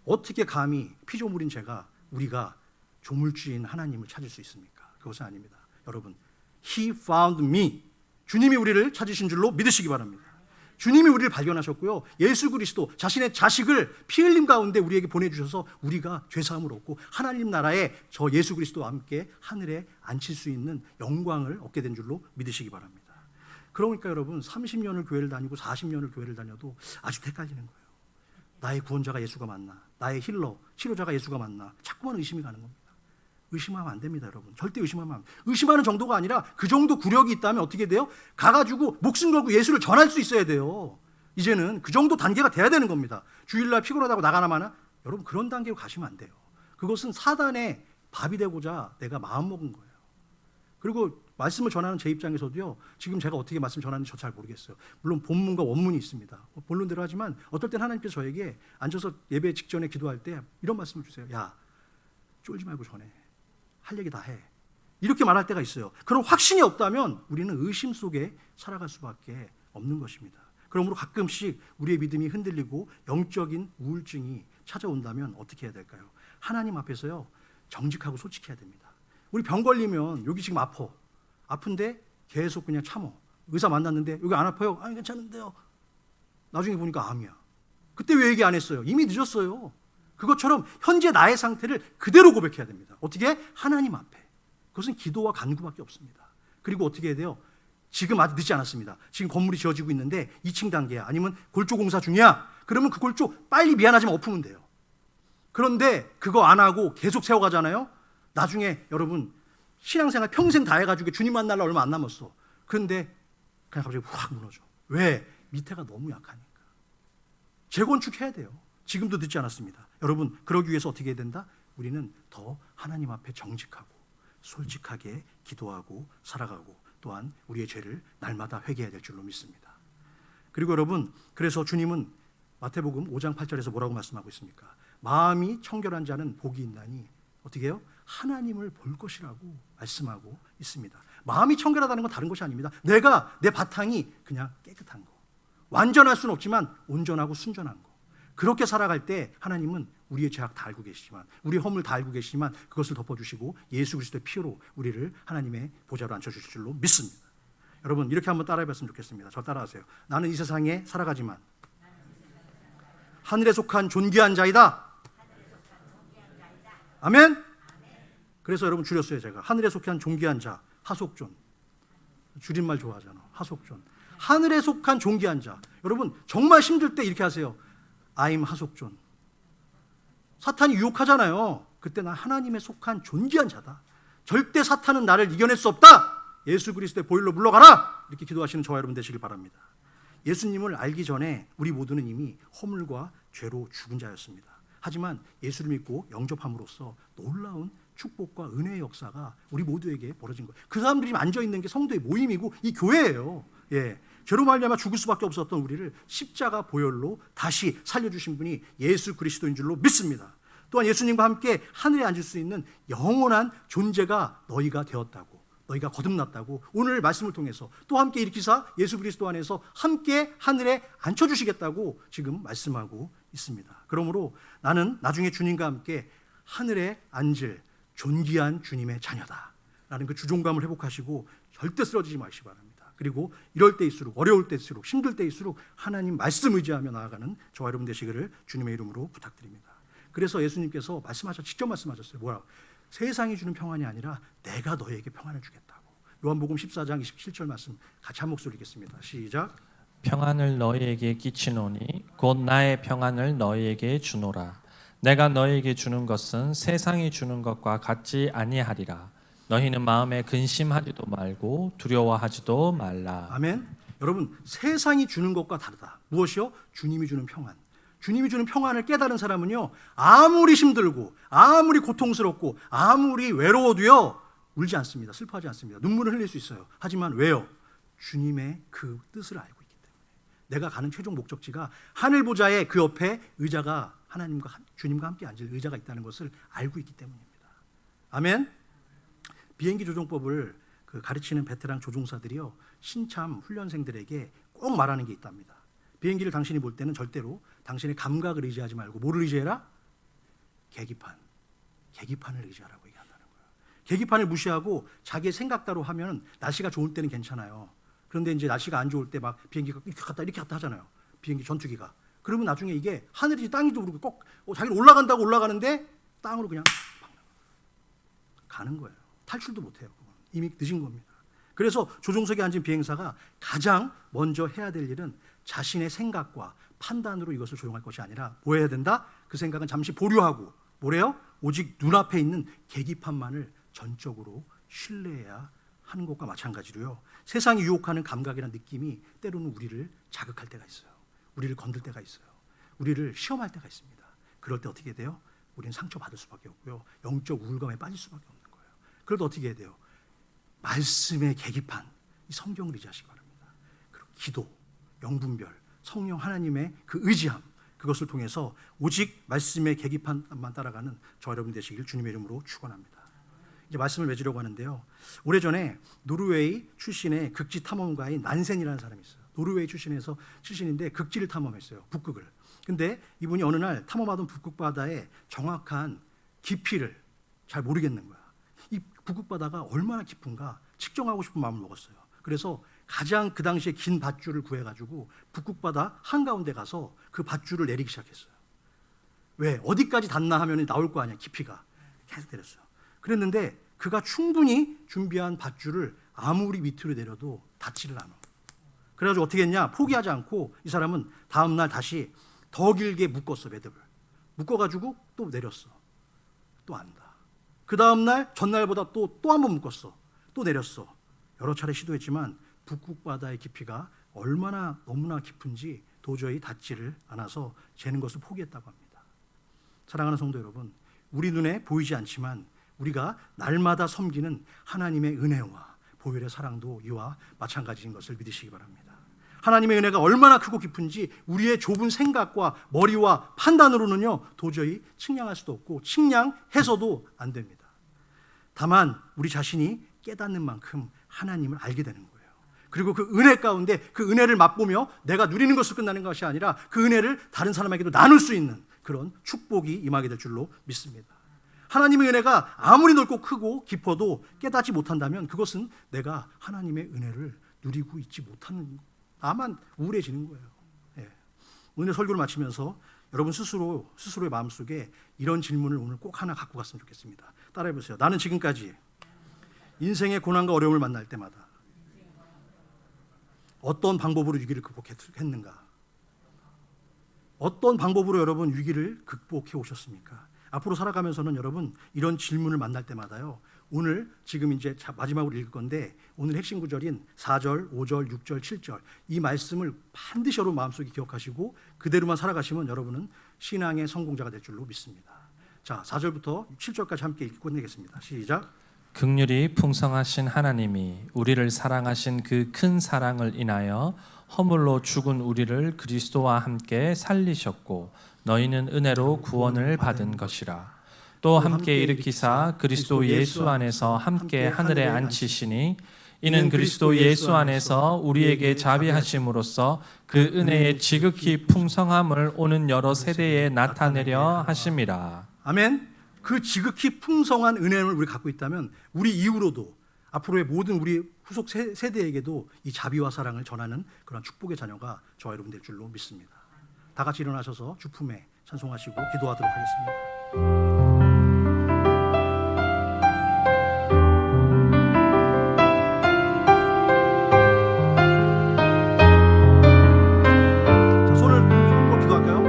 어떻게 감히 피조물인 우리가 조물주인 하나님을 찾을 수 있습니까? 그것은 아닙니다. 여러분, He found me. 주님이 우리를 찾으신 줄로 믿으시기 바랍니다. 주님이 우리를 발견하셨고요, 예수 그리스도 자신의 자식을 피 흘림 가운데 우리에게 보내주셔서 우리가 죄사함을 얻고 하나님 나라에 저 예수 그리스도와 함께 하늘에 앉힐 수 있는 영광을 얻게 된 줄로 믿으시기 바랍니다. 그러니까 여러분 30년을 교회를 다니고 40년을 교회를 다녀도 아직도 헷갈리는 거예요. 나의 구원자가 예수가 맞나? 나의 힐러, 치료자가 예수가 맞나? 자꾸만 의심이 가는 겁니다. 의심하면 안 됩니다, 여러분. 절대 의심하면 안 돼요. 의심하는 정도가 아니라 그 정도 구력이 있다면 어떻게 돼요? 가가지고 목숨 걸고 예수를 전할 수 있어야 돼요. 이제는 그 정도 단계가 돼야 되는 겁니다. 주일날 피곤하다고 나가나 마나? 여러분 그런 단계로 가시면 안 돼요. 그것은 사단의 밥이 되고자 내가 마음먹은 거예요. 그리고 말씀을 전하는 제 입장에서도요, 지금 제가 어떻게 말씀 전하는지 저 잘 모르겠어요. 물론 본문과 원문이 있습니다. 본론대로 하지만 어떨 땐 하나님께서 저에게 앉아서 예배 직전에 기도할 때 이런 말씀을 주세요. 야, 쫄지 말고 전해. 할 얘기 다 해. 이렇게 말할 때가 있어요. 그런 확신이 없다면 우리는 의심 속에 살아갈 수밖에 없는 것입니다. 그러므로 가끔씩 우리의 믿음이 흔들리고 영적인 우울증이 찾아온다면 어떻게 해야 될까요? 하나님 앞에서요 정직하고 솔직해야 됩니다. 우리 병 걸리면 여기 지금 아픈데 계속 그냥 참어. 의사 만났는데 여기 안 아파요? 아니 괜찮은데요. 나중에 보니까 암이야. 그때 왜 얘기 안 했어요? 이미 늦었어요. 그것처럼 현재 나의 상태를 그대로 고백해야 됩니다. 어떻게? 하나님 앞에. 그것은 기도와 간구밖에 없습니다. 그리고 어떻게 해야 돼요? 지금 아직 늦지 않았습니다. 지금 건물이 지어지고 있는데 2층 단계야. 아니면 골조 공사 중이야. 그러면 그 골조 빨리 미안하지만 엎으면 돼요. 그런데 그거 안 하고 계속 세워가잖아요. 나중에 여러분 신앙생활 평생 다 해가지고 주님 만나려 얼마 안 남았어. 그런데 그냥 갑자기 확 무너져. 왜? 밑에가 너무 약하니까. 재건축해야 돼요. 지금도 늦지 않았습니다. 여러분 그러기 위해서 어떻게 해야 된다? 우리는 더 하나님 앞에 정직하고 솔직하게 기도하고 살아가고 또한 우리의 죄를 날마다 회개해야 될 줄로 믿습니다. 그리고 여러분, 그래서 주님은 마태복음 5장 8절에서 뭐라고 말씀하고 있습니까? 마음이 청결한 자는 복이 있나니 어떻게 해요? 하나님을 볼 것이라고 말씀하고 있습니다. 마음이 청결하다는 건 다른 것이 아닙니다. 내 바탕이 그냥 깨끗한 거. 완전할 수는 없지만 온전하고 순전한 거. 그렇게 살아갈 때 하나님은 우리의 죄악 다 알고 계시지만, 우리의 허물 다 알고 계시지만 그것을 덮어주시고 예수 그리스도의 피로 우리를 하나님의 보좌로 앉혀주실 줄로 믿습니다. 여러분, 이렇게 한번 따라해봤으면 좋겠습니다. 저 따라하세요. 나는 이 세상에 살아가지만 하늘에 속한 존귀한 자이다. 아멘. 그래서 여러분 줄였어요. 제가 하늘에 속한 존귀한 자, 하속존. 줄임말 좋아하잖아. 하속존. 하늘에 속한 존귀한 자. 여러분 정말 힘들 때 이렇게 하세요. I'm 하속존. 사탄이 유혹하잖아요. 그때 난 하나님에 속한 존귀한 자다. 절대 사탄은 나를 이겨낼 수 없다. 예수 그리스도의 보혈로 물러가라. 이렇게 기도하시는 저와 여러분 되시길 바랍니다. 예수님을 알기 전에 우리 모두는 이미 허물과 죄로 죽은 자였습니다. 하지만 예수를 믿고 영접함으로써 놀라운 축복과 은혜의 역사가 우리 모두에게 벌어진 거예요. 그 사람들이 앉아있는 게 성도의 모임이고 이 교회예요. 죄로 말미암아 죽을 수밖에 없었던 우리를 십자가 보혈로 다시 살려주신 분이 예수 그리스도인 줄로 믿습니다. 또한 예수님과 함께 하늘에 앉을 수 있는 영원한 존재가 너희가 되었다고, 너희가 거듭났다고 오늘 말씀을 통해서 또 함께 일으키사 예수 그리스도 안에서 함께 하늘에 앉혀주시겠다고 지금 말씀하고 있습니다. 그러므로 나는 나중에 주님과 함께 하늘에 앉을 존귀한 주님의 자녀다 라는 그 주종감을 회복하시고 절대 쓰러지지 마시기 바랍니다. 그리고 이럴 때일수록, 어려울 때일수록, 힘들 때일수록 하나님 말씀 의지하며 나아가는 저와 여러분 되시기를 주님의 이름으로 부탁드립니다. 그래서 예수님께서 직접 말씀하셨어요. 뭐야? 세상이 주는 평안이 아니라 내가 너에게 평안을 주겠다고. 요한복음 14장 27절 말씀 같이 한 목소리 읽겠습니다. 시작.
평안을 너희에게 끼치노니 곧 나의 평안을 너희에게 주노라. 내가 너희에게 주는 것은 세상이 주는 것과 같지 아니하리라. 너희는 마음에 근심하지도 말고 두려워하지도 말라.
아멘. 여러분, 세상이 주는 것과 다르다. 무엇이요? 주님이 주는 평안. 주님이 주는 평안을 깨달은 사람은요, 아무리 힘들고 아무리 고통스럽고 아무리 외로워도요 울지 않습니다. 슬퍼하지 않습니다. 눈물을 흘릴 수 있어요. 하지만 왜요? 주님의 그 뜻을 알고 있기 때문에. 내가 가는 최종 목적지가 하늘 보좌의 그 옆에 의자가 주님과 함께 앉을 의자가 있다는 것을 알고 있기 때문입니다. 아멘. 비행기 조종법을 가르치는 베테랑 조종사들이요, 신참 훈련생들에게 꼭 말하는 게 있답니다. 비행기를 당신이 볼 때는 절대로 당신의 감각을 의지하지 말고 뭐를 의지해라? 계기판을 의지하라고 얘기한다는 거예요. 계기판을 무시하고 자기의 생각대로 하면 날씨가 좋을 때는 괜찮아요. 그런데 이제 날씨가 안 좋을 때 막 비행기가 이렇게 갔다 하잖아요. 비행기 전투기가. 그러면 나중에 이게 하늘인지 땅인지도 모르고 꼭 자기는 올라간다고 올라가는데 땅으로 그냥 가는 거예요. 탈출도 못해요. 이미 늦은 겁니다. 그래서 조종석에 앉은 비행사가 가장 먼저 해야 될 일은 자신의 생각과 판단으로 이것을 조종할 것이 아니라 뭐 해야 된다? 그 생각은 잠시 보류하고 뭐래요? 오직 눈앞에 있는 계기판만을 전적으로 신뢰해야 하는 것과 마찬가지로요. 세상이 유혹하는 감각이나 느낌이 때로는 우리를 자극할 때가 있어요. 우리를 건들 때가 있어요. 우리를 시험할 때가 있습니다. 그럴 때 어떻게 돼요? 우리는 상처받을 수밖에 없고요. 영적 우울감에 빠질 수밖에 없는 거예요. 그럴 때 어떻게 해야 돼요? 말씀의 계기판, 이 성경을 의지하시기 바랍니다. 그리고 기도, 영분별, 성령 하나님의 그 의지함, 그것을 통해서 오직 말씀의 계기판만 따라가는 저 여러분 되시길 주님의 이름으로 축원합니다. 이제 말씀을 맺으려고 하는데요. 오래전에 노르웨이 출신의 극지 탐험가인 난센이라는 사람이 있어요. 노르웨이 출신인데 극지를 탐험했어요. 북극을. 근데 이분이 어느 날 탐험하던 북극 바다의 정확한 깊이를 잘 모르겠는 거야. 이 북극 바다가 얼마나 깊은가 측정하고 싶은 마음을 먹었어요. 그래서 가장 그 당시에 긴 밧줄을 구해가지고 북극 바다 한가운데 가서 그 밧줄을 내리기 시작했어요. 왜? 어디까지 닿나 하면 나올 거 아니야, 깊이가. 계속 내렸어요. 그랬는데 그가 충분히 준비한 밧줄을 아무리 밑으로 내려도 닿지를 않아. 그래가지고 어떻게 했냐? 포기하지 않고 이 사람은 다음날 다시 더 길게 묶었어, 매듭을. 묶어가지고 또 내렸어. 또 안 닿아. 그 다음날 전날보다 또 한 번 묶었어. 또 내렸어. 여러 차례 시도했지만 북극 바다의 깊이가 얼마나 너무나 깊은지 도저히 닿지를 않아서 재는 것을 포기했다고 합니다. 사랑하는 성도 여러분, 우리 눈에 보이지 않지만 우리가 날마다 섬기는 하나님의 은혜와 보혈의 사랑도 이와 마찬가지인 것을 믿으시기 바랍니다. 하나님의 은혜가 얼마나 크고 깊은지 우리의 좁은 생각과 머리와 판단으로는요 도저히 측량할 수도 없고 측량해서도 안 됩니다. 다만 우리 자신이 깨닫는 만큼 하나님을 알게 되는 거예요. 그리고 그 은혜 가운데 그 은혜를 맛보며 내가 누리는 것으로 끝나는 것이 아니라 그 은혜를 다른 사람에게도 나눌 수 있는 그런 축복이 임하게 될 줄로 믿습니다. 하나님의 은혜가 아무리 넓고 크고 깊어도 깨닫지 못한다면 그것은 내가 하나님의 은혜를 누리고 있지 못하는, 나만 우울해지는 거예요. 예. 오늘 설교를 마치면서 여러분 스스로의 마음속에 이런 질문을 오늘 꼭 하나 갖고 갔으면 좋겠습니다. 따라해보세요. 나는 지금까지 인생의 고난과 어려움을 만날 때마다 어떤 방법으로 위기를 극복했는가? 어떤 방법으로 여러분 위기를 극복해 오셨습니까? 앞으로 살아가면서는 여러분 이런 질문을 만날 때마다요, 오늘 지금 이제 마지막으로 읽을 건데 오늘 핵심 구절인 4절, 5절, 6절, 7절 이 말씀을 반드시 여러분 마음속에 기억하시고 그대로만 살아가시면 여러분은 신앙의 성공자가 될 줄로 믿습니다. 자, 4절부터 7절까지 함께 읽고 끝내겠습니다. 시작.
긍휼이 풍성하신 하나님이 우리를 사랑하신 그 큰 사랑을 인하여 허물로 죽은 우리를 그리스도와 함께 살리셨고 너희는 은혜로 구원을 받은 것이라. 또 함께 일으키사 그리스도 예수 안에서 함께 하늘에 앉히시니 이는 그리스도 예수 안에서 우리에게 자비하심으로써 그 은혜의 지극히 풍성함을 오는 여러 세대에 나타내려 하심이라.
아멘. 그 지극히 풍성한 은혜를 우리 갖고 있다면 우리 이후로도 앞으로의 모든 우리 후속 세대에게도 이 자비와 사랑을 전하는 그런 축복의 자녀가 저와 여러분 될 줄로 믿습니다. 다 같이 일어나셔서 주품에 찬송하시고 기도하도록 하겠습니다. 자, 손을 꼭 기도할까요?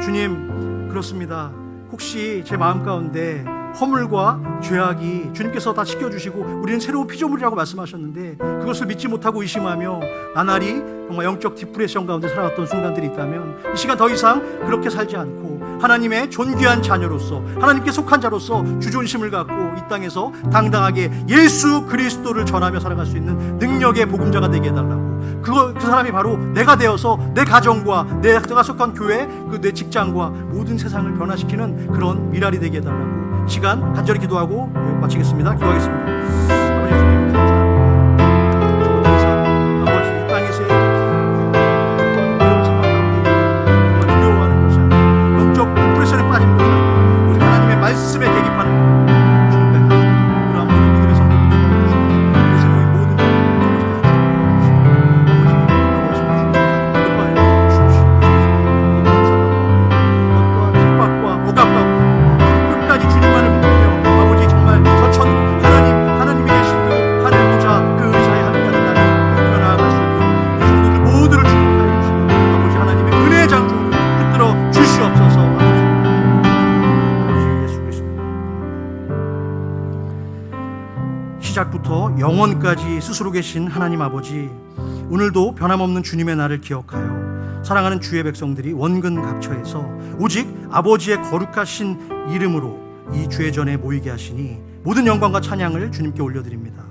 주님, 그렇습니다. 혹시 제 마음 가운데 허물과 죄악이 주님께서 다 씻겨주시고 우리는 새로운 피조물이라고 말씀하셨는데 그것을 믿지 못하고 의심하며 나날이 정말 영적 디프레션 가운데 살아왔던 순간들이 있다면 이 시간 더 이상 그렇게 살지 않고 하나님의 존귀한 자녀로서 하나님께 속한 자로서 주존심을 갖고 이 땅에서 당당하게 예수 그리스도를 전하며 살아갈 수 있는 능력의 복음자가 되게 해달라고. 그 사람이 바로 내가 되어서 내 가정과 내가 속한 교회, 내 직장과 모든 세상을 변화시키는 그런 미랄이 되게 해달라고. 시간 간절히 기도하고 마치겠습니다. 기도하겠습니다. 아버지 주님 감사합니다. 아버지 이 땅에서의 두려워하는 것이 아니라 영적 디프레션에 빠진 것이 아니라 오직 하나님의 말씀에 대기하는 주님께 그러한 모든 믿음의 성도들 그래서 우리 모든 어떠한 핍박과 억압과 끝까지 주님만을 믿으며 아버지 정말 저천 하나님이 계신 그 하늘 보좌 그 의자에 함께하는 날을 변화할 수 있도록 우리 성도들 모두를 축복하여 주시고 아버지 하나님의 은혜의 장중으로 붙들어 주시옵소서. 아버지 예수 그리스도 시작부터 영원까지 스스로 계신 하나님 아버지, 오늘도 변함없는 주님의 날을 기억하여 사랑하는 주의 백성들이 원근 각처에서 오직 아버지의 거룩하신 이름으로 이 주의 전에 모이게 하시니 모든 영광과 찬양을 주님께 올려드립니다.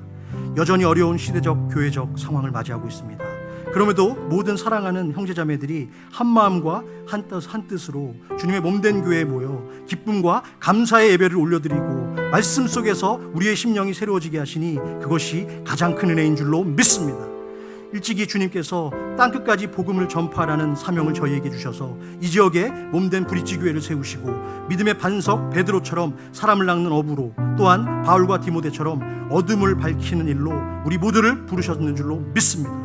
여전히 어려운 시대적 교회적 상황을 맞이하고 있습니다. 그럼에도 모든 사랑하는 형제자매들이 한 마음과 한 뜻으로 주님의 몸된 교회에 모여 기쁨과 감사의 예배를 올려드리고 말씀 속에서 우리의 심령이 새로워지게 하시니 그것이 가장 큰 은혜인 줄로 믿습니다. 일찍이 주님께서 땅끝까지 복음을 전파하라는 사명을 저희에게 주셔서 이 지역에 몸된 브릿지 교회를 세우시고 믿음의 반석 베드로처럼 사람을 낚는 어부로, 또한 바울과 디모데처럼 어둠을 밝히는 일로 우리 모두를 부르셨는 줄로 믿습니다.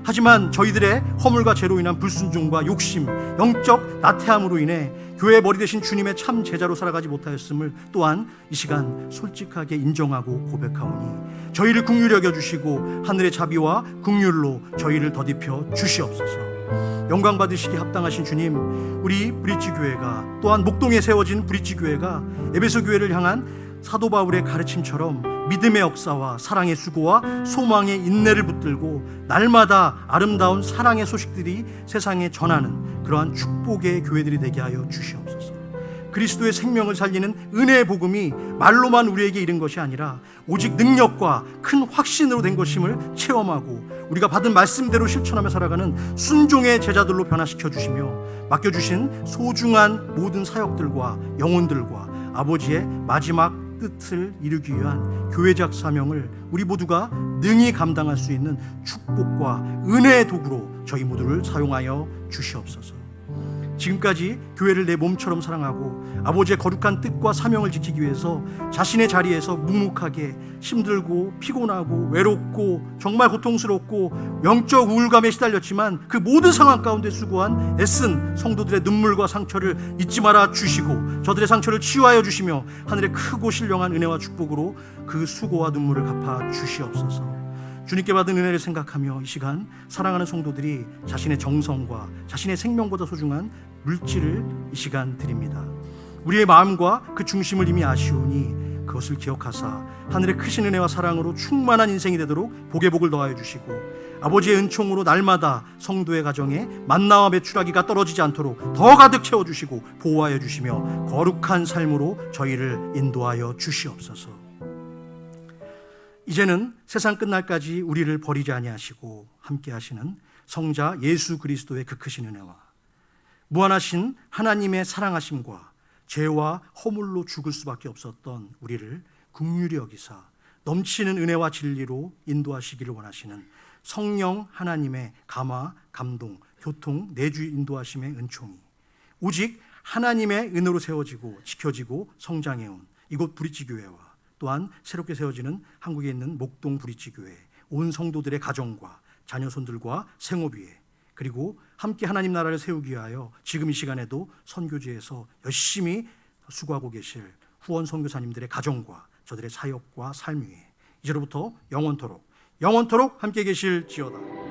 하지만 저희들의 허물과 죄로 인한 불순종과 욕심, 영적 나태함으로 인해 교회의 머리 되신 주님의 참 제자로 살아가지 못하였음을 또한 이 시간 솔직하게 인정하고 고백하오니 저희를 긍휼히 여겨주시고 하늘의 자비와 긍휼로 저희를 더딥혀 주시옵소서. 영광 받으시기 합당하신 주님, 우리 브릿지 교회가 또한 목동에 세워진 브릿지 교회가 에베소 교회를 향한 사도 바울의 가르침처럼 믿음의 역사와 사랑의 수고와 소망의 인내를 붙들고 날마다 아름다운 사랑의 소식들이 세상에 전하는 그러한 축복의 교회들이 되게 하여 주시옵소서. 그리스도의 생명을 살리는 은혜의 복음이 말로만 우리에게 이른 것이 아니라 오직 능력과 큰 확신으로 된 것임을 체험하고 우리가 받은 말씀대로 실천하며 살아가는 순종의 제자들로 변화시켜 주시며 맡겨주신 소중한 모든 사역들과 영혼들과 아버지의 마지막 뜻을 이루기 위한 교회적 사명을 우리 모두가 능히 감당할 수 있는 축복과 은혜의 도구로 저희 모두를 사용하여 주시옵소서. 지금까지 교회를 내 몸처럼 사랑하고 아버지의 거룩한 뜻과 사명을 지키기 위해서 자신의 자리에서 묵묵하게 힘들고 피곤하고 외롭고 정말 고통스럽고 영적 우울감에 시달렸지만 그 모든 상황 가운데 수고한 애쓴 성도들의 눈물과 상처를 잊지 말아 주시고 저들의 상처를 치유하여 주시며 하늘의 크고 신령한 은혜와 축복으로 그 수고와 눈물을 갚아 주시옵소서. 주님께 받은 은혜를 생각하며 이 시간 사랑하는 성도들이 자신의 정성과 자신의 생명보다 소중한 물질을 이 시간 드립니다. 우리의 마음과 그 중심을 이미 아시오니 그것을 기억하사 하늘의 크신 은혜와 사랑으로 충만한 인생이 되도록 복의 복을 더하여 주시고 아버지의 은총으로 날마다 성도의 가정에 만나와 메추라기가 떨어지지 않도록 더 가득 채워주시고 보호하여 주시며 거룩한 삶으로 저희를 인도하여 주시옵소서. 이제는 세상 끝날까지 우리를 버리지 아니하시고 함께 하시는 성자 예수 그리스도의 그 크신 은혜와 무한하신 하나님의 사랑하심과 죄와 허물로 죽을 수밖에 없었던 우리를 긍휼히 여기사 넘치는 은혜와 진리로 인도하시기를 원하시는 성령 하나님의 감화, 감동, 교통, 내주 인도하심의 은총이 오직 하나님의 은혜로 세워지고 지켜지고 성장해온 이곳 브릿지 교회와 또한 새롭게 세워지는 한국에 있는 목동 브릿지 교회 온 성도들의 가정과 자녀손들과 생업 위에 그리고 함께 하나님 나라를 세우기 위하여 지금 이 시간에도 선교지에서 열심히 수고하고 계실 후원 선교사님들의 가정과 저들의 사역과 삶 위에 이제로부터 영원토록 함께 계실지어다.